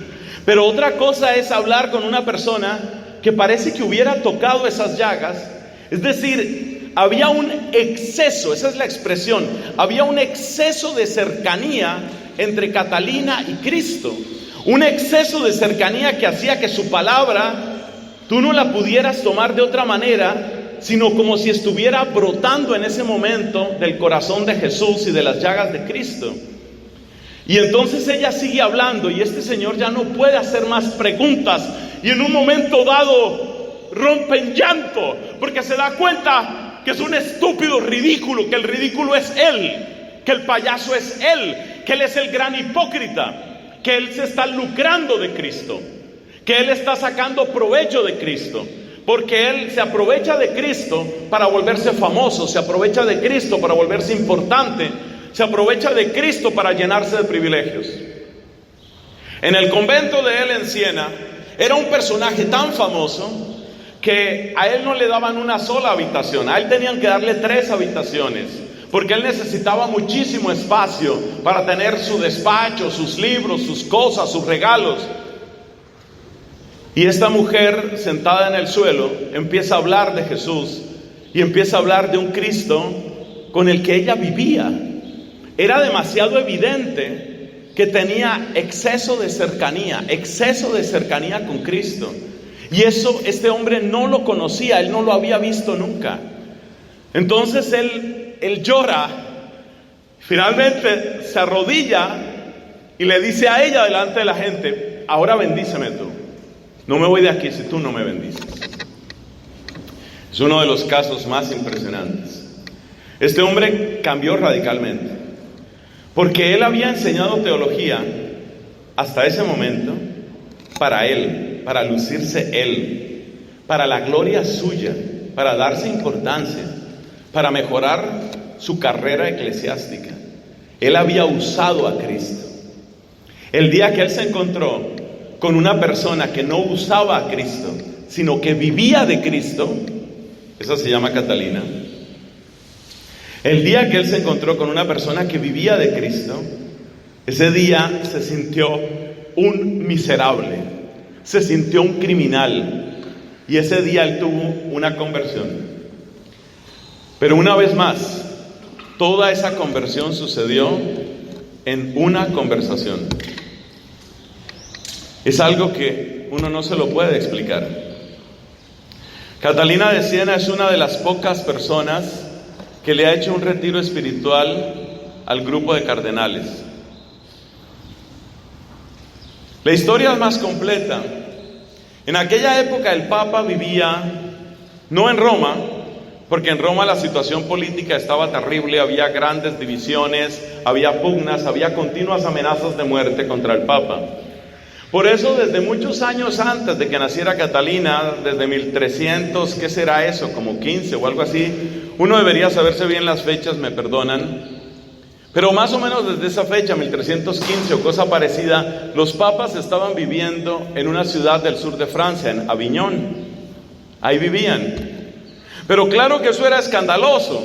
A: Pero otra cosa es hablar con una persona que parece que hubiera tocado esas llagas. Es decir, había un exceso, esa es la expresión, había un exceso de cercanía entre Catalina y Cristo. Un exceso de cercanía que hacía que su palabra tú no la pudieras tomar de otra manera, sino como si estuviera brotando en ese momento del corazón de Jesús y de las llagas de Cristo. Y entonces ella sigue hablando y este señor ya no puede hacer más preguntas, y en un momento dado rompe en llanto porque se da cuenta que es un estúpido ridículo, que el ridículo es él, que el payaso es él, que él es el gran hipócrita, que él se está lucrando de Cristo, que él está sacando provecho de Cristo, porque él se aprovecha de Cristo para volverse famoso, se aprovecha de Cristo para volverse importante, se aprovecha de Cristo para llenarse de privilegios. En el convento de él en Siena, era un personaje tan famoso que a él no le daban una sola habitación, a él tenían que darle 3 habitaciones. Porque él necesitaba muchísimo espacio para tener su despacho, sus libros, sus cosas, sus regalos. Y esta mujer sentada en el suelo empieza a hablar de Jesús y empieza a hablar de un Cristo con el que ella vivía. Era demasiado evidente que tenía exceso de cercanía con Cristo. Y eso este hombre no lo conocía, él no lo había visto nunca. Entonces él llora, finalmente se arrodilla y le dice a ella delante de la gente: ahora bendíceme tú, no me voy de aquí si tú no me bendices. Es uno de los casos más impresionantes. Este hombre cambió radicalmente, porque él había enseñado teología hasta ese momento para él, para lucirse él, para la gloria suya, para darse importancia, para mejorar su carrera eclesiástica. Él había usado a Cristo. El día que él se encontró con una persona que no usaba a Cristo, sino que vivía de Cristo, esa se llama Catalina. El día que él se encontró con una persona que vivía de Cristo, ese día se sintió un miserable, se sintió un criminal, y ese día él tuvo una conversión. Pero una vez más, toda esa conversión sucedió en una conversación. Es algo que uno no se lo puede explicar. Catalina de Siena es una de las pocas personas que le ha hecho un retiro espiritual al grupo de cardenales. La historia es más completa. En aquella época el Papa vivía no en Roma, porque en Roma la situación política estaba terrible, había grandes divisiones, había pugnas, había continuas amenazas de muerte contra el Papa. Por eso, desde muchos años antes de que naciera Catalina, desde 1300, ¿qué será eso? Como 15 o algo así. Uno debería saberse bien las fechas, me perdonan. Pero más o menos desde esa fecha, 1315 o cosa parecida, los papas estaban viviendo en una ciudad del sur de Francia, en Aviñón. Ahí vivían. Pero claro que eso era escandaloso,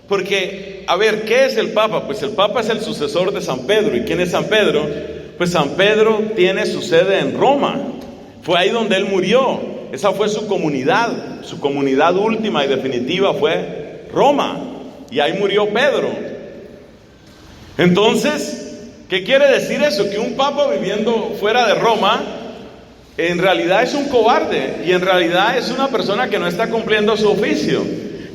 A: porque, a ver, ¿qué es el Papa? Pues el Papa es el sucesor de San Pedro. ¿Y quién es San Pedro? Pues San Pedro tiene su sede en Roma. Fue ahí donde él murió. Esa fue su comunidad última y definitiva fue Roma. Y ahí murió Pedro. Entonces, ¿qué quiere decir eso? Que un papa viviendo fuera de Roma en realidad es un cobarde, y en realidad es una persona que no está cumpliendo su oficio.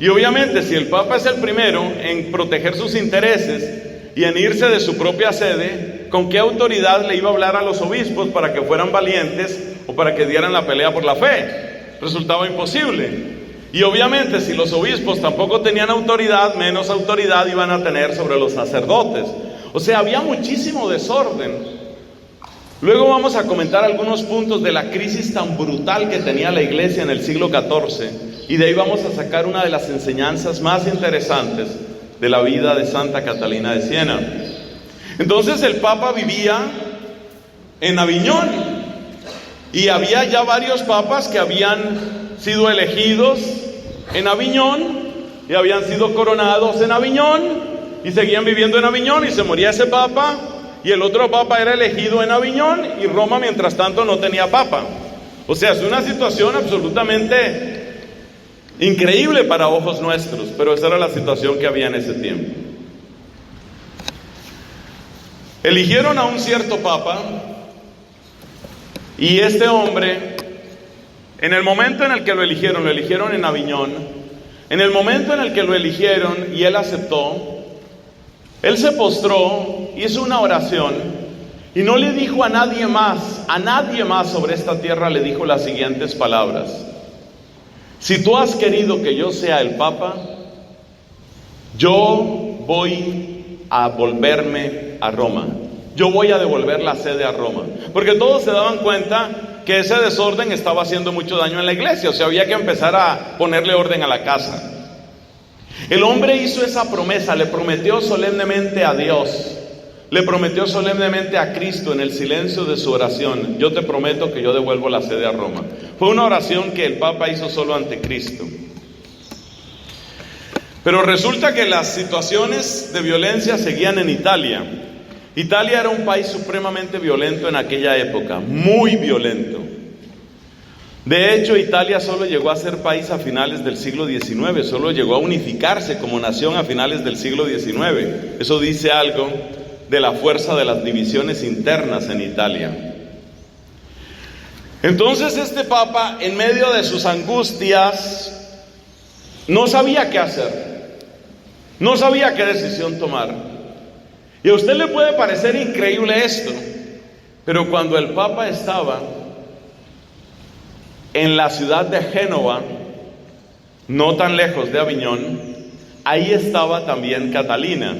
A: Y obviamente, si el papa es el primero en proteger sus intereses y en irse de su propia sede, ¿con qué autoridad le iba a hablar a los obispos para que fueran valientes o para que dieran la pelea por la fe? Resultaba imposible. Y obviamente, si los obispos tampoco tenían autoridad, menos autoridad iban a tener sobre los sacerdotes. O sea, había muchísimo desorden. Luego vamos a comentar algunos puntos de la crisis tan brutal que tenía la iglesia en el siglo XIV, y de ahí vamos a sacar una de las enseñanzas más interesantes de la vida de Santa Catalina de Siena. Entonces el Papa vivía en Aviñón, y había ya varios papas que habían sido elegidos en Aviñón y habían sido coronados en Aviñón y seguían viviendo en Aviñón, y se moría ese papa y el otro papa era elegido en Aviñón, y Roma mientras tanto no tenía papa. O sea, es una situación absolutamente increíble para ojos nuestros, pero esa era la situación que había en ese tiempo. Eligieron a un cierto papa, y este hombre, en el momento en el que lo eligieron en Aviñón. En el momento en el que lo eligieron y él aceptó, él se postró, hizo una oración y no le dijo a nadie más sobre esta tierra le dijo las siguientes palabras: si tú has querido que yo sea el Papa, yo voy a volverme a Roma. Yo voy a devolver la sede a Roma. Porque todos se daban cuenta que ese desorden estaba haciendo mucho daño en la iglesia. O sea, había que empezar a ponerle orden a la casa. El hombre hizo esa promesa, le prometió solemnemente a Dios, le prometió solemnemente a Cristo en el silencio de su oración: yo te prometo que yo devuelvo la sede a Roma. Fue una oración que el Papa hizo solo ante Cristo. Pero resulta que las situaciones de violencia seguían en Italia. Italia era un país supremamente violento en aquella época, muy violento. De hecho, Italia solo llegó a ser país a finales del siglo XIX, solo llegó a unificarse como nación a finales del siglo XIX. Eso dice algo de la fuerza de las divisiones internas en Italia. Entonces este papa, en medio de sus angustias, no sabía qué hacer, no sabía qué decisión tomar. Y a usted le puede parecer increíble esto, pero cuando el Papa estaba en la ciudad de Génova, no tan lejos de Aviñón, ahí estaba también Catalina.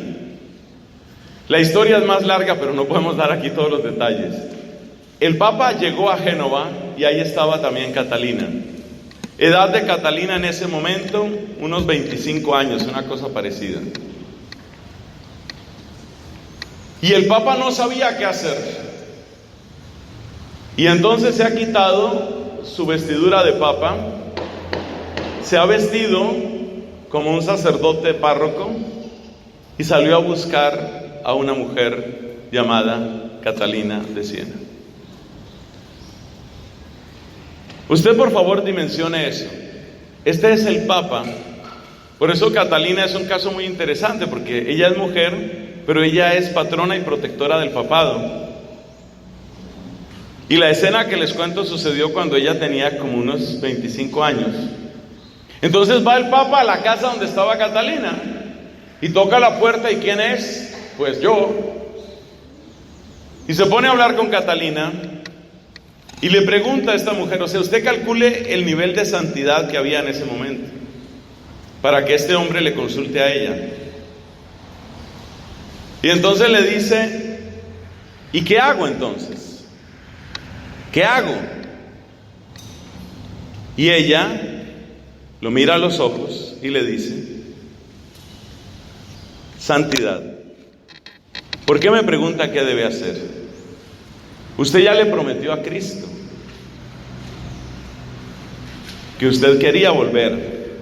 A: La historia es más larga, pero no podemos dar aquí todos los detalles. El Papa llegó a Génova y ahí estaba también Catalina. Edad de Catalina en ese momento, unos 25 años, una cosa parecida. Y el Papa no sabía qué hacer. Y entonces se ha quitado su vestidura de Papa, se ha vestido como un sacerdote párroco y salió a buscar a una mujer llamada Catalina de Siena. Usted por favor dimensione eso. Este es el Papa. Por eso Catalina es un caso muy interesante, porque ella es mujer, pero ella es patrona y protectora del papado. Y la escena que les cuento sucedió cuando ella tenía como unos 25 años. Entonces va el Papa a la casa donde estaba Catalina y toca la puerta. ¿Y quién es? Pues yo. Y se pone a hablar con Catalina y le pregunta a esta mujer, o sea, usted calcule el nivel de santidad que había en ese momento para que este hombre le consulte a ella. Y entonces le dice, ¿y qué hago entonces? ¿Qué hago? Y ella lo mira a los ojos y le dice, santidad. ¿Por qué me pregunta qué debe hacer? Usted ya le prometió a Cristo que usted quería volver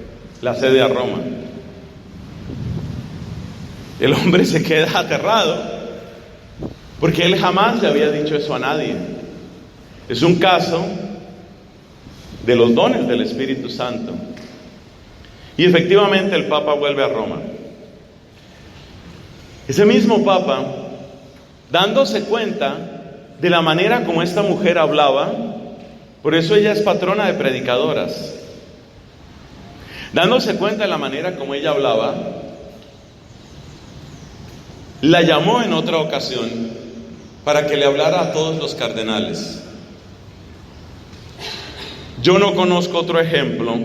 A: la sede a Roma. El hombre se queda aterrado porque él jamás le había dicho eso a nadie. Es un caso de los dones del Espíritu Santo. Y efectivamente el Papa vuelve a Roma. Ese mismo Papa, dándose cuenta de la manera como esta mujer hablaba, por eso ella es patrona de predicadoras, dándose cuenta de la manera como ella hablaba, la llamó en otra ocasión para que le hablara a todos los cardenales. Yo no conozco otro ejemplo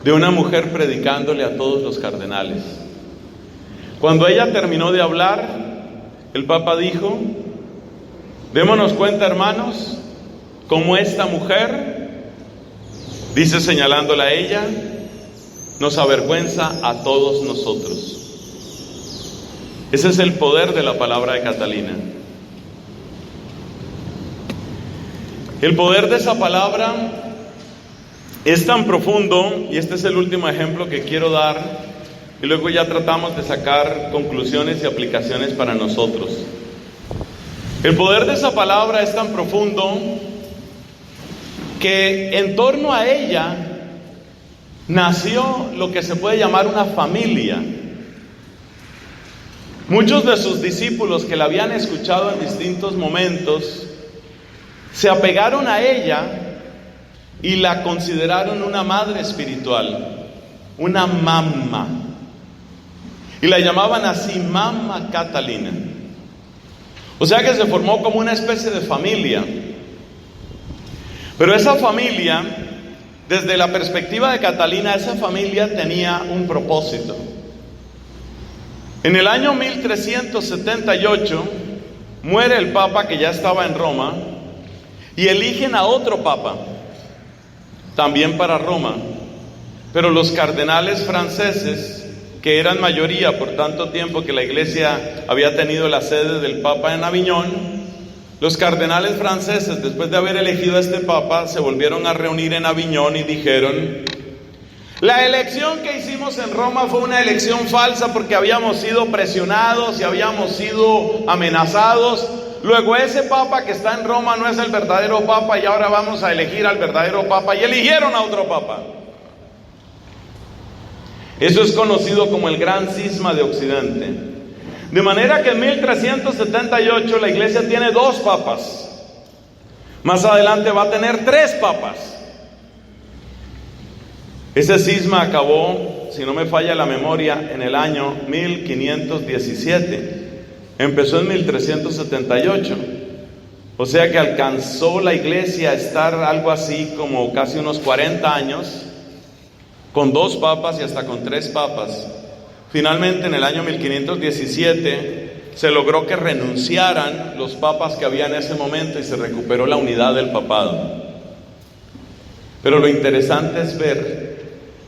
A: de una mujer predicándole a todos los cardenales. Cuando ella terminó de hablar, el Papa dijo, démonos cuenta, hermanos, como esta mujer, dice señalándola a ella, nos avergüenza a todos nosotros. Ese es el poder de la palabra de Catalina. El poder de esa palabra es tan profundo, y este es el último ejemplo que quiero dar, y luego ya tratamos de sacar conclusiones y aplicaciones para nosotros. El poder de esa palabra es tan profundo que en torno a ella nació lo que se puede llamar una familia. Muchos de sus discípulos que la habían escuchado en distintos momentos se apegaron a ella y la consideraron una madre espiritual, una mamá. Y la llamaban así, Mamma Catalina. O sea que se formó como una especie de familia. Pero esa familia, desde la perspectiva de Catalina, esa familia tenía un propósito. En el año 1378 muere el Papa que ya estaba en Roma y eligen a otro Papa, también para Roma. Pero los cardenales franceses, que eran mayoría por tanto tiempo que la Iglesia había tenido la sede del Papa en Aviñón, los cardenales franceses, después de haber elegido a este Papa, se volvieron a reunir en Aviñón y dijeron, la elección que hicimos en Roma fue una elección falsa porque habíamos sido presionados y habíamos sido amenazados. Luego ese Papa que está en Roma no es el verdadero Papa y ahora vamos a elegir al verdadero Papa. Y eligieron a otro Papa. Eso es conocido como el Gran Cisma de Occidente. De manera que en 1378 la Iglesia tiene 2 papas. Más adelante va a tener 3 papas. Ese cisma acabó, si no me falla la memoria, en el año 1517. Empezó en 1378. O sea que alcanzó la iglesia a estar algo así como casi unos 40 años, con 2 papas y hasta con 3 papas. Finalmente, en el año 1517, se logró que renunciaran los papas que había en ese momento y se recuperó la unidad del papado. Pero lo interesante es ver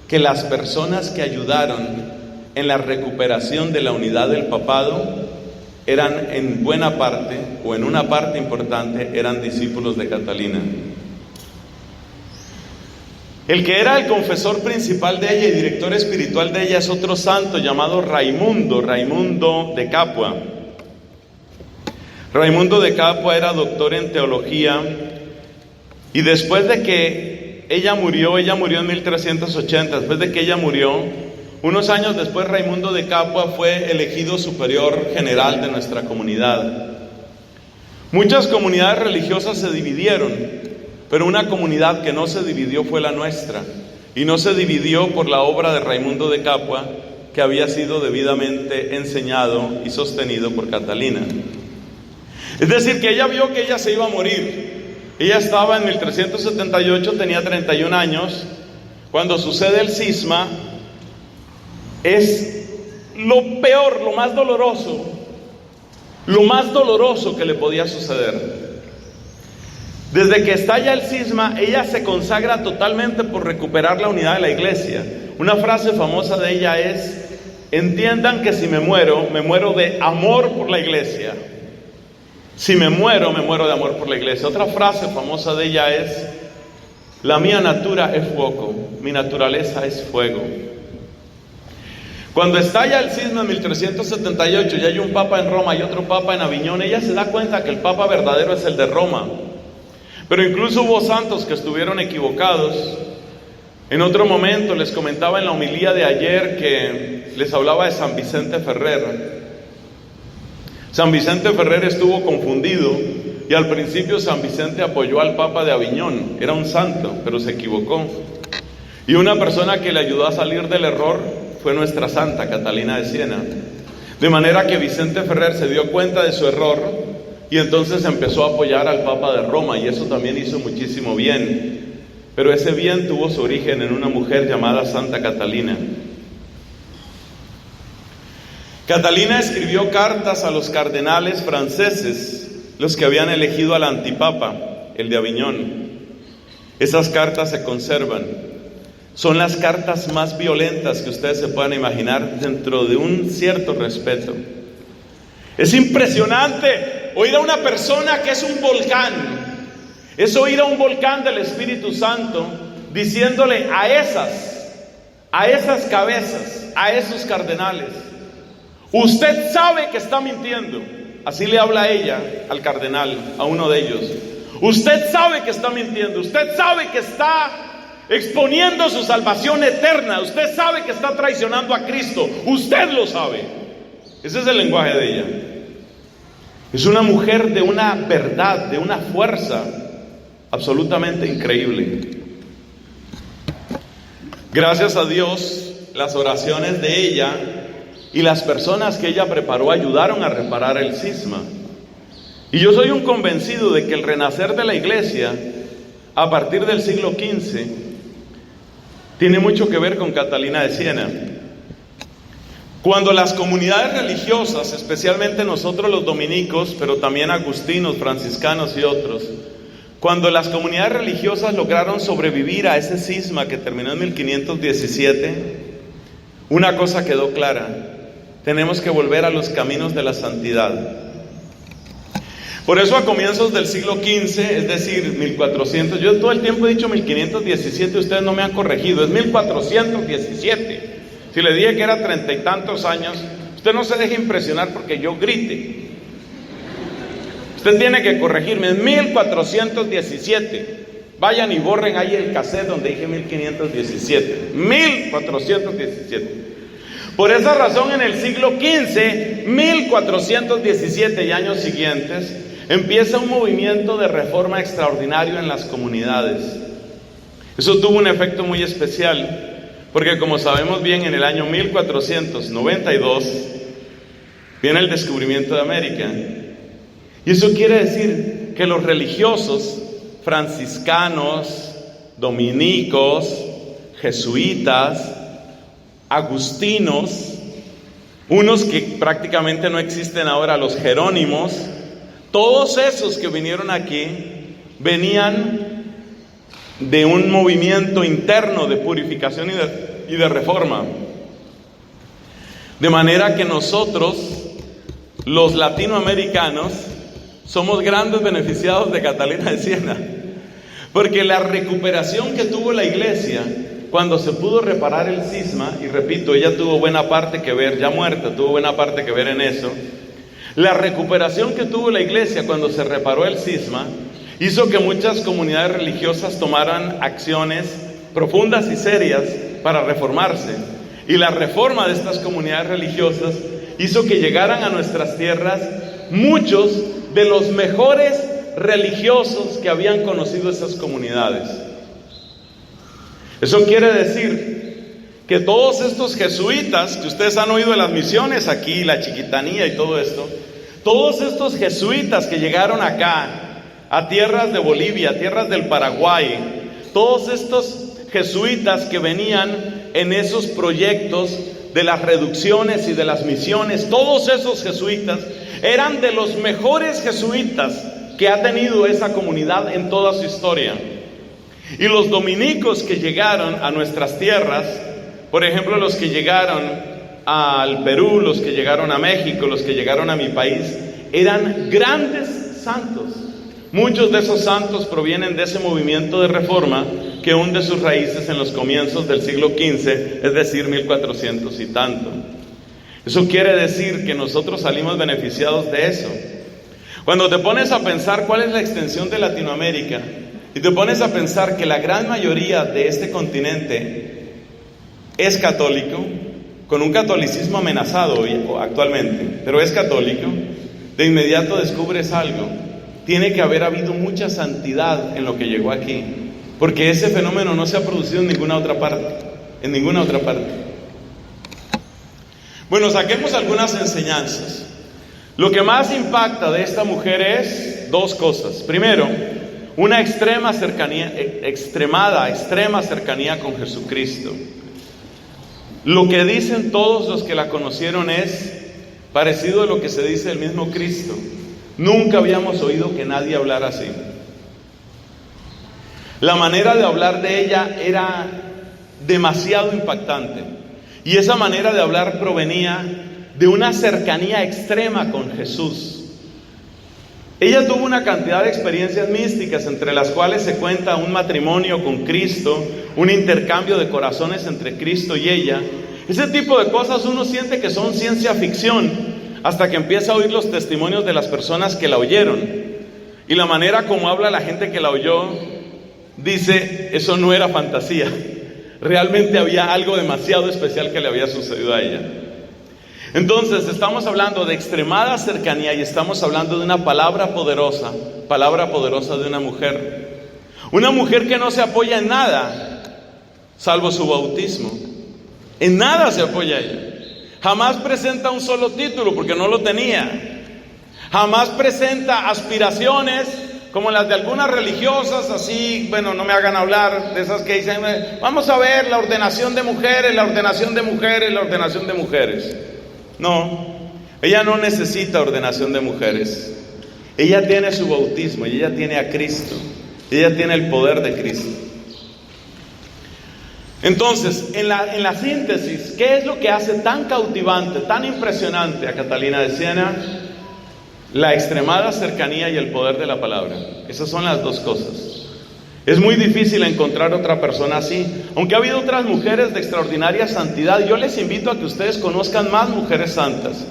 A: que las personas que ayudaron en la recuperación de la unidad del papado eran en buena parte, o en una parte importante, eran discípulos de Catalina. El que era el confesor principal de ella y director espiritual de ella es otro santo llamado Raimundo de Capua. Raimundo de Capua era doctor en teología, y después de que ella murió en 1380, después de que ella murió, unos años después Raimundo de Capua fue elegido superior general de nuestra comunidad. Muchas comunidades religiosas se dividieron, pero una comunidad que no se dividió fue la nuestra, y no se dividió por la obra de Raimundo de Capua, que había sido debidamente enseñado y sostenido por Catalina. Es decir, que ella vio que ella se iba a morir. Ella estaba en 1378, tenía 31 años, cuando sucede el cisma. Es lo peor, lo más doloroso que le podía suceder. Desde que estalla el cisma, ella se consagra totalmente por recuperar la unidad de la iglesia. Una frase famosa de ella es: entiendan que si me muero de amor por la iglesia. Si me muero de amor por la iglesia. Otra frase famosa de ella es: la mía natura es fuoco, mi naturaleza es fuego. Cuando estalla el cisma en 1378 y hay un papa en Roma y otro papa en Aviñón, ella se da cuenta que el papa verdadero es el de Roma. Pero incluso hubo santos que estuvieron equivocados. En otro momento les comentaba en la homilía de ayer que les hablaba de San Vicente Ferrer. San Vicente Ferrer estuvo confundido y al principio San Vicente apoyó al papa de Aviñón. Era un santo, pero se equivocó. Y una persona que le ayudó a salir del error fue nuestra santa Catalina de Siena. De manera que Vicente Ferrer se dio cuenta de su error y entonces empezó a apoyar al Papa de Roma, y eso también hizo muchísimo bien. Pero ese bien tuvo su origen en una mujer llamada Santa Catalina. Catalina escribió cartas a los cardenales franceses, los que habían elegido al antipapa, el de Aviñón. Esas cartas se conservan. Son las cartas más violentas que ustedes se puedan imaginar, dentro de un cierto respeto. Es impresionante oír a una persona que es un volcán. Es oír a un volcán del Espíritu Santo diciéndole a esas cabezas, a esos cardenales: usted sabe que está mintiendo. Así le habla ella al cardenal, a uno de ellos. Usted sabe que está mintiendo, usted sabe que está exponiendo su salvación eterna, usted sabe que está traicionando a Cristo, usted lo sabe. Ese es el lenguaje de ella. Es una mujer de una verdad, de una fuerza absolutamente increíble. Gracias a Dios, las oraciones de ella y las personas que ella preparó ayudaron a reparar el cisma. Y yo soy un convencido de que el renacer de la iglesia a partir del siglo XV tiene mucho que ver con Catalina de Siena. Cuando las comunidades religiosas, especialmente nosotros los dominicos, pero también agustinos, franciscanos y otros, cuando las comunidades religiosas lograron sobrevivir a ese cisma que terminó en 1517, una cosa quedó clara: tenemos que volver a los caminos de la santidad. Por eso a comienzos del siglo XV, es decir, 1400, yo todo el tiempo he dicho 1517, ustedes no me han corregido, es 1417. Si le dije que era 30 y tantos años, usted no se deje impresionar porque yo grite. Usted tiene que corregirme, es 1417. Vayan y borren ahí el cassette donde dije 1517. 1417. Por esa razón, en el siglo XV, 1417 y años siguientes, empieza un movimiento de reforma extraordinario en las comunidades. Eso tuvo un efecto muy especial. Porque como sabemos bien, en el año 1492 viene el descubrimiento de América. Y eso quiere decir que los religiosos franciscanos, dominicos, jesuitas, agustinos, unos que prácticamente no existen ahora, los jerónimos, todos esos que vinieron aquí venían de un movimiento interno de purificación y de reforma. De manera que nosotros, los latinoamericanos, somos grandes beneficiados de Catalina de Siena, porque la recuperación que tuvo la iglesia cuando se pudo reparar el cisma, y repito, ella tuvo buena parte que ver, ya muerta, tuvo buena parte que ver en eso. La recuperación que tuvo la iglesia cuando se reparó el cisma hizo que muchas comunidades religiosas tomaran acciones profundas y serias para reformarse. Y la reforma de estas comunidades religiosas hizo que llegaran a nuestras tierras muchos de los mejores religiosos que habían conocido esas comunidades. Eso quiere decir que todos estos jesuitas, que ustedes han oído de las misiones aquí, la chiquitanía y todo esto, todos estos jesuitas que llegaron acá, a tierras de Bolivia, a tierras del Paraguay, todos estos jesuitas que venían en esos proyectos de las reducciones y de las misiones, todos esos jesuitas eran de los mejores jesuitas que ha tenido esa comunidad en toda su historia. Y los dominicos que llegaron a nuestras tierras, por ejemplo, los que llegaron al Perú, los que llegaron a México, los que llegaron a mi país, eran grandes santos. Muchos de esos santos provienen de ese movimiento de reforma que hunde sus raíces en los comienzos del siglo XV, es decir, 1400 y tanto. Eso quiere decir que nosotros salimos beneficiados de eso. Cuando te pones a pensar cuál es la extensión de Latinoamérica, y te pones a pensar que la gran mayoría de este continente es católico, con un catolicismo amenazado hoy, actualmente, pero es católico, de inmediato descubres algo. Tiene que haber habido mucha santidad en lo que llegó aquí, porque ese fenómeno no se ha producido en ninguna otra parte, Bueno, saquemos algunas enseñanzas. Lo que más impacta de esta mujer es dos cosas. Primero, una extrema cercanía con Jesucristo. Lo que dicen todos los que la conocieron es parecido a lo que se dice del mismo Cristo. Nunca habíamos oído que nadie hablara así. La manera de hablar de ella era demasiado impactante. Y esa manera de hablar provenía de una cercanía extrema con Jesús. Ella tuvo una cantidad de experiencias místicas, entre las cuales se cuenta un matrimonio con Cristo, un intercambio de corazones entre Cristo y ella. Ese tipo de cosas uno siente que son ciencia ficción, hasta que empieza a oír los testimonios de las personas que la oyeron. Y la manera como habla la gente que la oyó, dice, eso no era fantasía. Realmente había algo demasiado especial que le había sucedido a ella. Entonces, estamos hablando de extremada cercanía y estamos hablando de una palabra poderosa de una mujer. Una mujer que no se apoya en nada, salvo su bautismo. En nada se apoya ella. Jamás presenta un solo título porque no lo tenía. Jamás presenta aspiraciones como las de algunas religiosas, así, bueno, no me hagan hablar de esas que dicen, vamos a ver la ordenación de mujeres, la ordenación de mujeres, la ordenación de mujeres. No, ella no necesita ordenación de mujeres. Ella tiene su bautismo y ella tiene a Cristo. Ella tiene el poder de Cristo. Entonces, en la síntesis, ¿qué es lo que hace tan cautivante, tan impresionante a Catalina de Siena? La extremada cercanía y el poder de la palabra. Esas son las dos cosas. Es muy difícil encontrar otra persona así. Aunque ha habido otras mujeres de extraordinaria santidad, yo les invito a que ustedes conozcan más mujeres santas.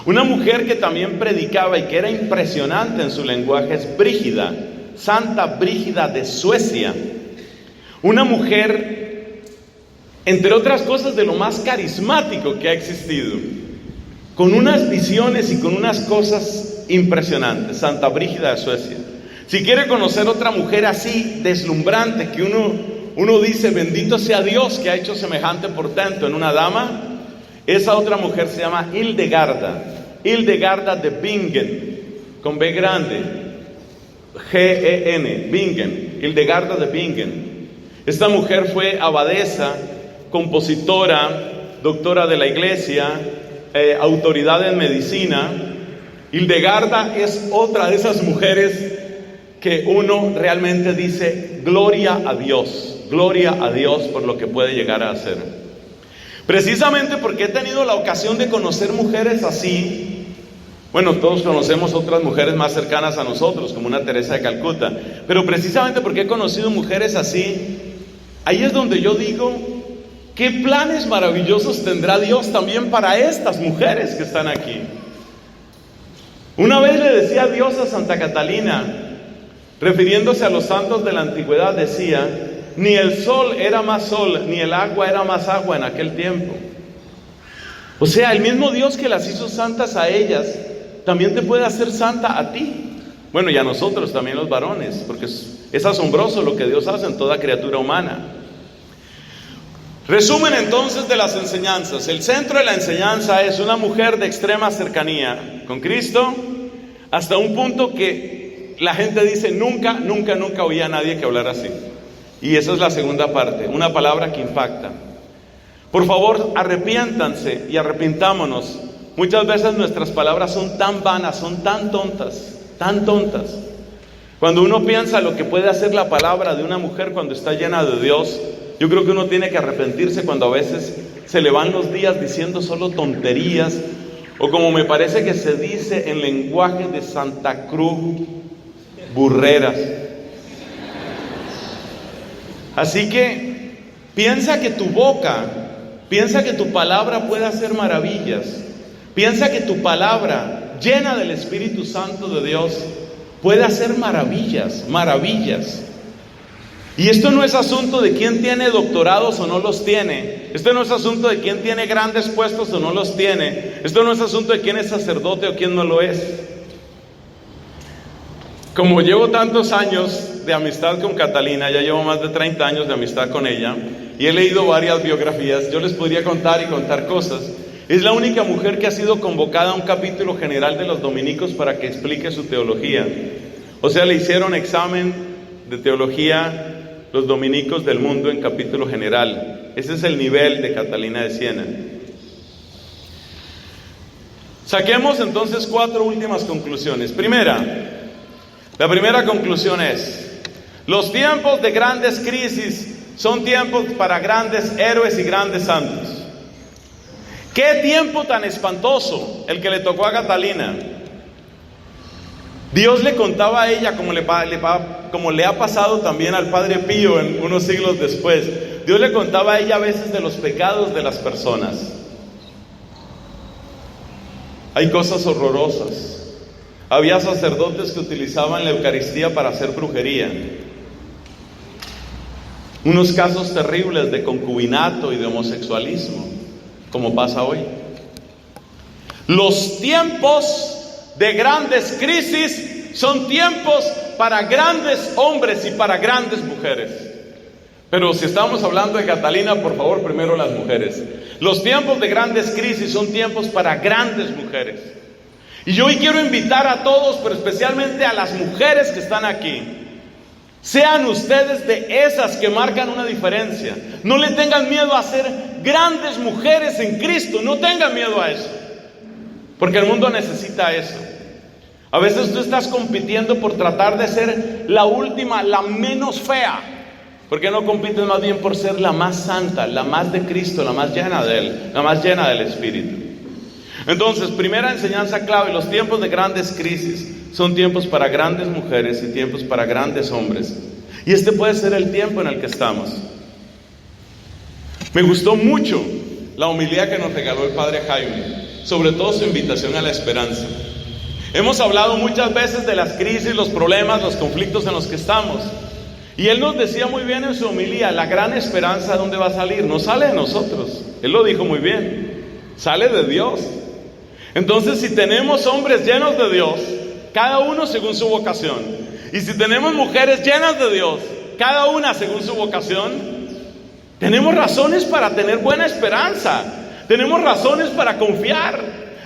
A: Una mujer que también predicaba y que era impresionante en su lenguaje es Brígida, Santa Brígida de Suecia. Una mujer, entre otras cosas, de lo más carismático que ha existido, con unas visiones y con unas cosas impresionantes. Santa Brígida de Suecia. Si quiere conocer otra mujer así, deslumbrante, que uno dice, bendito sea Dios que ha hecho semejante portento en una dama. Esa otra mujer se llama Hildegarda de Bingen, con B grande, G-E-N, Bingen, Hildegarda de Bingen. Esta mujer fue abadesa, compositora, doctora de la iglesia, autoridad en medicina. Hildegarda es otra de esas mujeres que uno realmente dice, gloria a Dios por lo que puede llegar a hacer. Precisamente porque he tenido la ocasión de conocer mujeres así. Bueno, todos conocemos otras mujeres más cercanas a nosotros, como una Teresa de Calcuta, pero precisamente porque he conocido mujeres así, ahí es donde yo digo, ¿qué planes maravillosos tendrá Dios también para estas mujeres que están aquí? Una vez le decía Dios a Santa Catalina, refiriéndose a los santos de la antigüedad, decía, ni el sol era más sol, ni el agua era más agua en aquel tiempo. O sea, el mismo Dios que las hizo santas a ellas, también te puede hacer santa a ti. Bueno, y a nosotros también los varones, porque es asombroso lo que Dios hace en toda criatura humana. Resumen entonces de las enseñanzas. El centro de la enseñanza es una mujer de extrema cercanía con Cristo, hasta un punto que la gente dice, nunca oí a nadie que hablara así. Y esa es la segunda parte, una palabra que impacta. Por favor, arrepiéntanse y arrepintámonos. Muchas veces nuestras palabras son tan vanas, son tan tontas. Cuando uno piensa lo que puede hacer la palabra de una mujer cuando está llena de Dios, yo creo que uno tiene que arrepentirse cuando a veces se le van los días diciendo solo tonterías, o como me parece que se dice en lenguaje de Santa Cruz, burreras. Así que piensa que tu boca, piensa que tu palabra puede hacer maravillas. Piensa que tu palabra, llena del Espíritu Santo de Dios, puede hacer maravillas. Y esto no es asunto de quién tiene doctorados o no los tiene. Esto no es asunto de quién tiene grandes puestos o no los tiene. Esto no es asunto de quién es sacerdote o quién no lo es. Como llevo tantos años de amistad con Catalina, ya llevo más de 30 años de amistad con ella, y he leído varias biografías, yo les podría contar cosas. Es la única mujer que ha sido convocada a un capítulo general de los dominicos para que explique su teología. O sea, le hicieron examen de teología los dominicos del mundo en capítulo general. Ese es el nivel de Catalina de Siena. Saquemos entonces 4 últimas conclusiones. La primera conclusión es: los tiempos de grandes crisis son tiempos para grandes héroes y grandes santos. ¡Qué tiempo tan espantoso el que le tocó a Catalina! Dios le contaba a ella, como le ha pasado también al Padre Pío en unos siglos después. Dios le contaba a ella a veces de los pecados de las personas. Hay cosas horrorosas. Había sacerdotes que utilizaban la Eucaristía para hacer brujería. Unos casos terribles de concubinato y de homosexualismo, como pasa hoy. Los tiempos de grandes crisis son tiempos para grandes hombres y para grandes mujeres. Pero si estamos hablando de Catalina, por favor, primero las mujeres. Los tiempos de grandes crisis son tiempos para grandes mujeres. Y yo hoy quiero invitar a todos, pero especialmente a las mujeres que están aquí. Sean ustedes de esas que marcan una diferencia. No le tengan miedo a ser grandes mujeres en Cristo. No tengan miedo a eso, porque el mundo necesita eso. A veces tú estás compitiendo por tratar de ser la última, la menos fea. ¿Por qué no compites más bien por ser la más santa, la más de Cristo, la más llena de Él, la más llena del Espíritu? Entonces, primera enseñanza clave: los tiempos de grandes crisis son tiempos para grandes mujeres y tiempos para grandes hombres. Y este puede ser el tiempo en el que estamos. Me gustó mucho la homilía que nos regaló el Padre Jaime, sobre todo su invitación a la esperanza. Hemos hablado muchas veces de las crisis, los problemas, los conflictos en los que estamos. Y él nos decía muy bien en su homilía, la gran esperanza, ¿de dónde va a salir? No sale de nosotros. Él lo dijo muy bien. Sale de Dios. Entonces, si tenemos hombres llenos de Dios, cada uno según su vocación, y si tenemos mujeres llenas de Dios, cada una según su vocación, tenemos razones para tener buena esperanza, tenemos razones para confiar,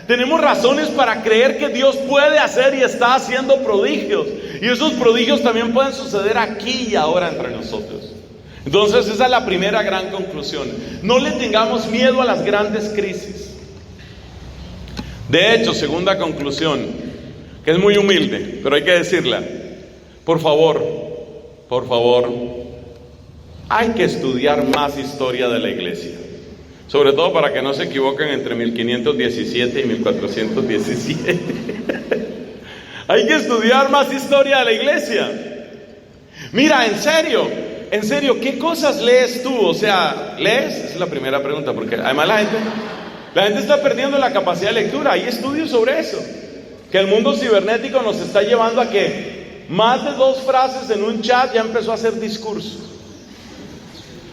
A: tenemos razones para creer que Dios puede hacer y está haciendo prodigios, y esos prodigios también pueden suceder aquí y ahora entre nosotros. Entonces esa es la primera gran conclusión: no le tengamos miedo a las grandes crisis. De hecho, segunda conclusión, que es muy humilde, pero hay que decirla: por favor, hay que estudiar más historia de la iglesia, sobre todo para que no se equivoquen entre 1517 y 1417. Hay que estudiar más historia de la iglesia. Mira, en serio, ¿qué cosas lees tú? O sea, ¿lees? Esa es la primera pregunta, porque además la gente está perdiendo la capacidad de lectura. Hay estudios sobre eso, que el mundo cibernético nos está llevando a que más de 2 frases en un chat ya empezó a hacer discurso.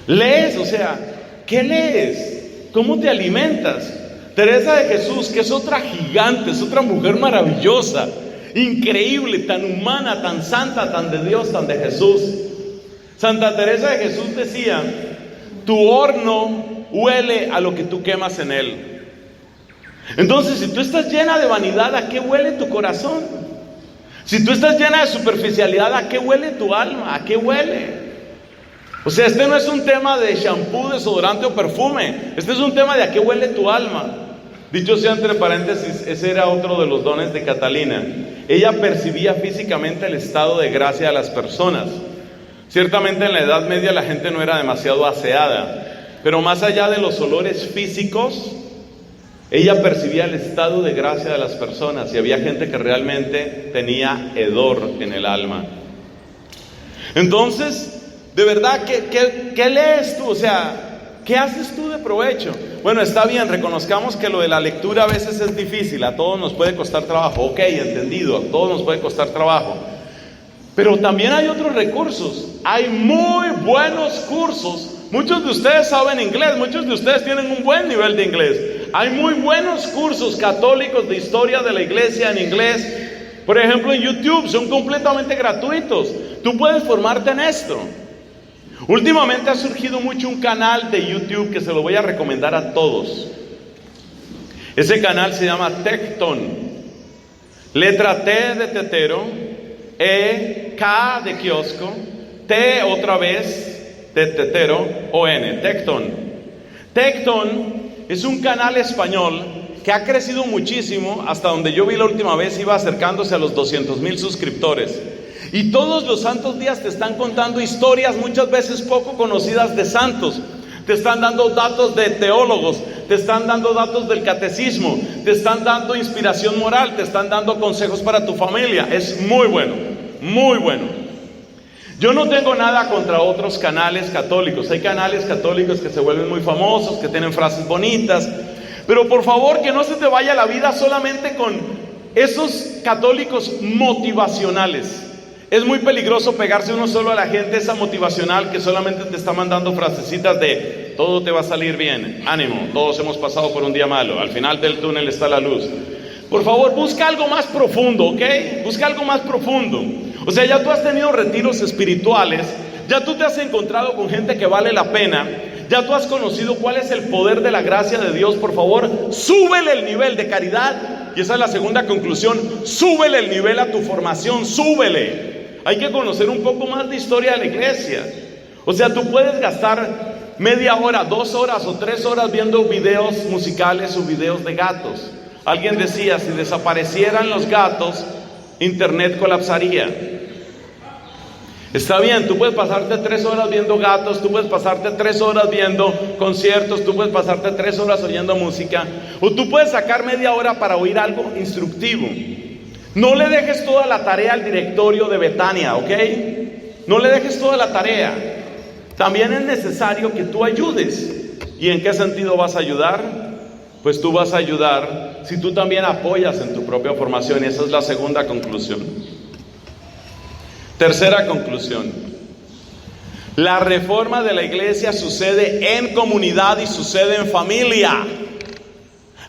A: ¿Lees? O sea, ¿qué lees? ¿Cómo te alimentas? Teresa de Jesús, que es otra gigante, es otra mujer maravillosa, increíble, tan humana, tan santa, tan de Dios, tan de Jesús. Santa Teresa de Jesús decía: tu horno huele a lo que tú quemas en él. Entonces, si tú estás llena de vanidad, ¿a qué huele tu corazón? Si tú estás llena de superficialidad, ¿a qué huele tu alma? ¿A qué huele? O sea, este no es un tema de shampoo, desodorante o perfume. Este es un tema de a qué huele tu alma. Dicho sea entre paréntesis, ese era otro de los dones de Catalina. Ella percibía físicamente el estado de gracia de las personas. Ciertamente en la Edad Media la gente no era demasiado aseada, pero más allá de los olores físicos, ella percibía el estado de gracia de las personas, y había gente que realmente tenía hedor en el alma. Entonces, de verdad, ¿qué lees tú? O sea, ¿qué haces tú de provecho? Bueno, está bien, reconozcamos que lo de la lectura a veces es difícil, a todos nos puede costar trabajo. Ok, entendido, a todos nos puede costar trabajo. Pero también hay otros recursos, hay muy buenos cursos. Muchos de ustedes saben inglés, muchos de ustedes tienen un buen nivel de inglés. Hay muy buenos cursos católicos de historia de la iglesia en inglés. Por ejemplo, en YouTube, son completamente gratuitos. Tú puedes formarte en esto. Últimamente ha surgido mucho un canal de YouTube que se lo voy a recomendar a todos. Ese canal se llama Tecton. Letra T de tetero, E, K de kiosco, T otra vez de tetero, O-N, Tecton. Tecton es un canal español que ha crecido muchísimo. Hasta donde yo vi la última vez iba acercándose a los 200,000 suscriptores. Y todos los santos días te están contando historias muchas veces poco conocidas de santos. Te están dando datos de teólogos, te están dando datos del catecismo, te están dando inspiración moral, te están dando consejos para tu familia. Es muy bueno, muy bueno. Yo no tengo nada contra otros canales católicos. Hay canales católicos que se vuelven muy famosos, que tienen frases bonitas. Pero por favor, que no se te vaya la vida solamente con esos católicos motivacionales. Es muy peligroso pegarse uno solo a la gente esa motivacional que solamente te está mandando frasecitas de todo te va a salir bien, ánimo, todos hemos pasado por un día malo, al final del túnel está la luz. Por favor, busca algo más profundo, ¿ok? Busca algo más profundo. O sea, ya tú has tenido retiros espirituales, ya tú te has encontrado con gente que vale la pena, ya tú has conocido cuál es el poder de la gracia de Dios. Por favor, súbele el nivel de caridad. Y esa es la segunda conclusión: súbele el nivel a tu formación, súbele. Hay que conocer un poco más de historia de la iglesia. O sea, tú puedes gastar media hora, 2 horas o 3 horas viendo videos musicales o videos de gatos. Alguien decía, si desaparecieran los gatos, internet colapsaría. Está bien, tú puedes pasarte 3 horas viendo gatos, tú puedes pasarte 3 horas viendo conciertos, tú puedes pasarte 3 horas oyendo música, o tú puedes sacar media hora para oír algo instructivo. No le dejes toda la tarea al directorio de Betania, ¿ok? No le dejes toda la tarea. También es necesario que tú ayudes. ¿Y en qué sentido vas a ayudar? Pues tú vas a ayudar si tú también apoyas en tu propia formación. Y esa es la segunda conclusión. Tercera conclusión: la reforma de la iglesia sucede en comunidad y sucede en familia.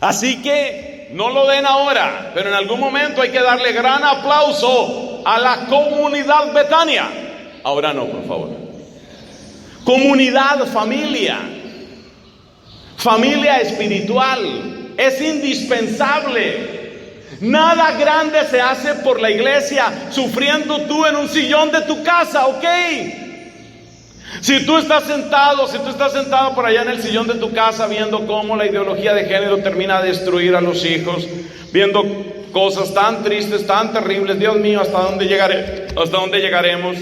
A: Así que no lo den ahora, pero en algún momento hay que darle gran aplauso a la comunidad Betania. Ahora no, por favor. Comunidad, familia. Familia espiritual. Es indispensable. Nada grande se hace por la iglesia sufriendo tú en un sillón de tu casa, ¿ok? Si tú estás sentado por allá en el sillón de tu casa viendo cómo la ideología de género termina de destruir a los hijos, viendo cosas tan tristes, tan terribles, Dios mío, ¿hasta dónde llegaremos?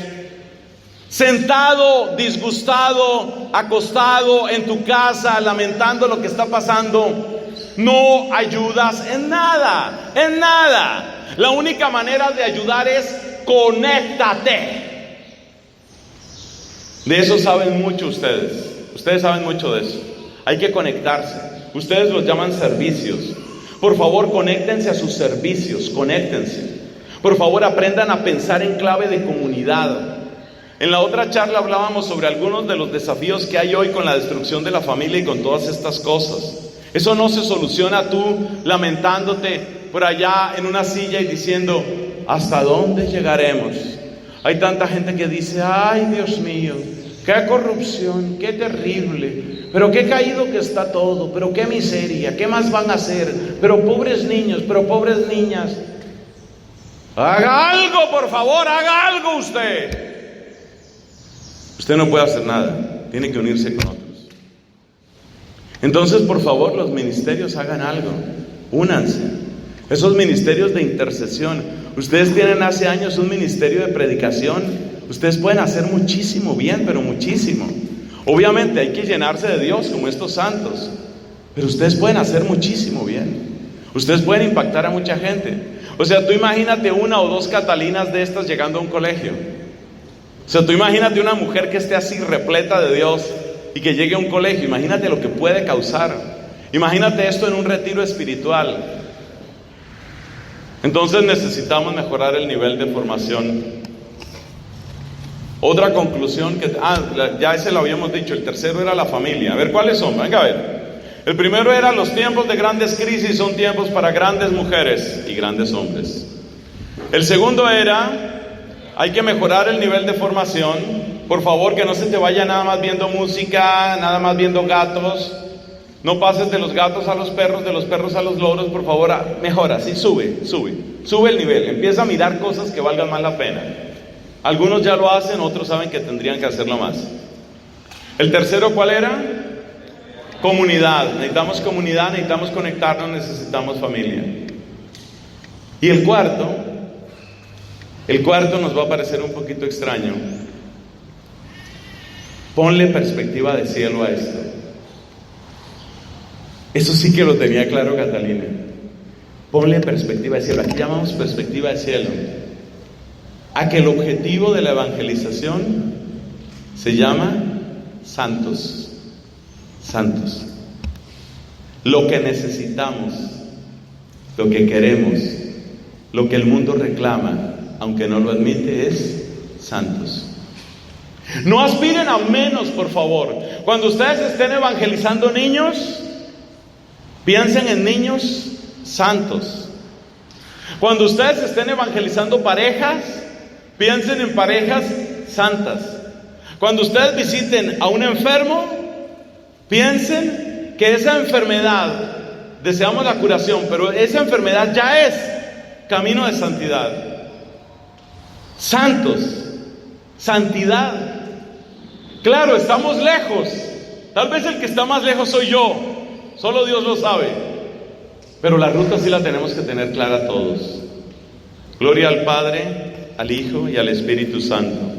A: Sentado, disgustado, acostado en tu casa, lamentando lo que está pasando, no ayudas en nada, en nada. La única manera de ayudar es conéctate. De eso saben mucho ustedes. Ustedes saben mucho de eso. Hay que conectarse. Ustedes los llaman servicios. Por favor, conéctense a sus servicios, conéctense. Por favor, aprendan a pensar en clave de comunidad. En la otra charla hablábamos sobre algunos de los desafíos que hay hoy con la destrucción de la familia y con todas estas cosas. Eso no se soluciona tú lamentándote por allá en una silla y diciendo, ¿hasta dónde llegaremos? Hay tanta gente que dice, ay Dios mío, qué corrupción, qué terrible, pero qué caído que está todo, pero qué miseria, qué más van a hacer, pero pobres niños, pero pobres niñas. Haga algo, por favor, haga algo usted. Usted no puede hacer nada, tiene que unirse con otros. Entonces, por favor, los ministerios hagan algo, únanse. Esos ministerios de intercesión, ustedes tienen hace años un ministerio de predicación, ustedes pueden hacer muchísimo bien, pero muchísimo. Obviamente hay que llenarse de Dios como estos santos, pero ustedes pueden hacer muchísimo bien. Ustedes pueden impactar a mucha gente. O sea, tú imagínate una o dos Catalinas de estas llegando a un colegio. O sea, tú imagínate una mujer que esté así repleta de Dios y que llegue a un colegio. Imagínate lo que puede causar. Imagínate esto en un retiro espiritual. Entonces necesitamos mejorar el nivel de formación. Otra conclusión que... ya ese lo habíamos dicho. El tercero era la familia. A ver, ¿cuáles son? Venga a ver. El primero era los tiempos de grandes crisis son tiempos para grandes mujeres y grandes hombres. El segundo era... hay que mejorar el nivel de formación. Por favor, que no se te vaya nada más viendo música, nada más viendo gatos. No pases de los gatos a los perros, de los perros a los loros. Por favor, mejora, sí, sube el nivel. Empieza a mirar cosas que valgan más la pena. Algunos ya lo hacen, otros saben que tendrían que hacerlo más. El tercero, ¿cuál era? Comunidad. Necesitamos comunidad, necesitamos conectarnos, necesitamos familia. Y el cuarto nos va a parecer un poquito extraño. Ponle perspectiva de cielo a esto. Eso sí que lo tenía claro Catalina. Ponle perspectiva de cielo. Aquí llamamos perspectiva de cielo a que el objetivo de la evangelización se llama santos. Santos. Lo que necesitamos, lo que queremos, lo que el mundo reclama, aunque no lo admite, es santos. No aspiren a menos, por favor. Cuando ustedes estén evangelizando niños, piensen en niños santos. Cuando ustedes estén evangelizando parejas, piensen en parejas santas. Cuando ustedes visiten a un enfermo, piensen que esa enfermedad, deseamos la curación, pero esa enfermedad ya es camino de santidad. Santos, santidad. Claro, estamos lejos. Tal vez el que está más lejos soy yo. Solo Dios lo sabe. Pero la ruta sí la tenemos que tener clara todos. Gloria al Padre, al Hijo y al Espíritu Santo.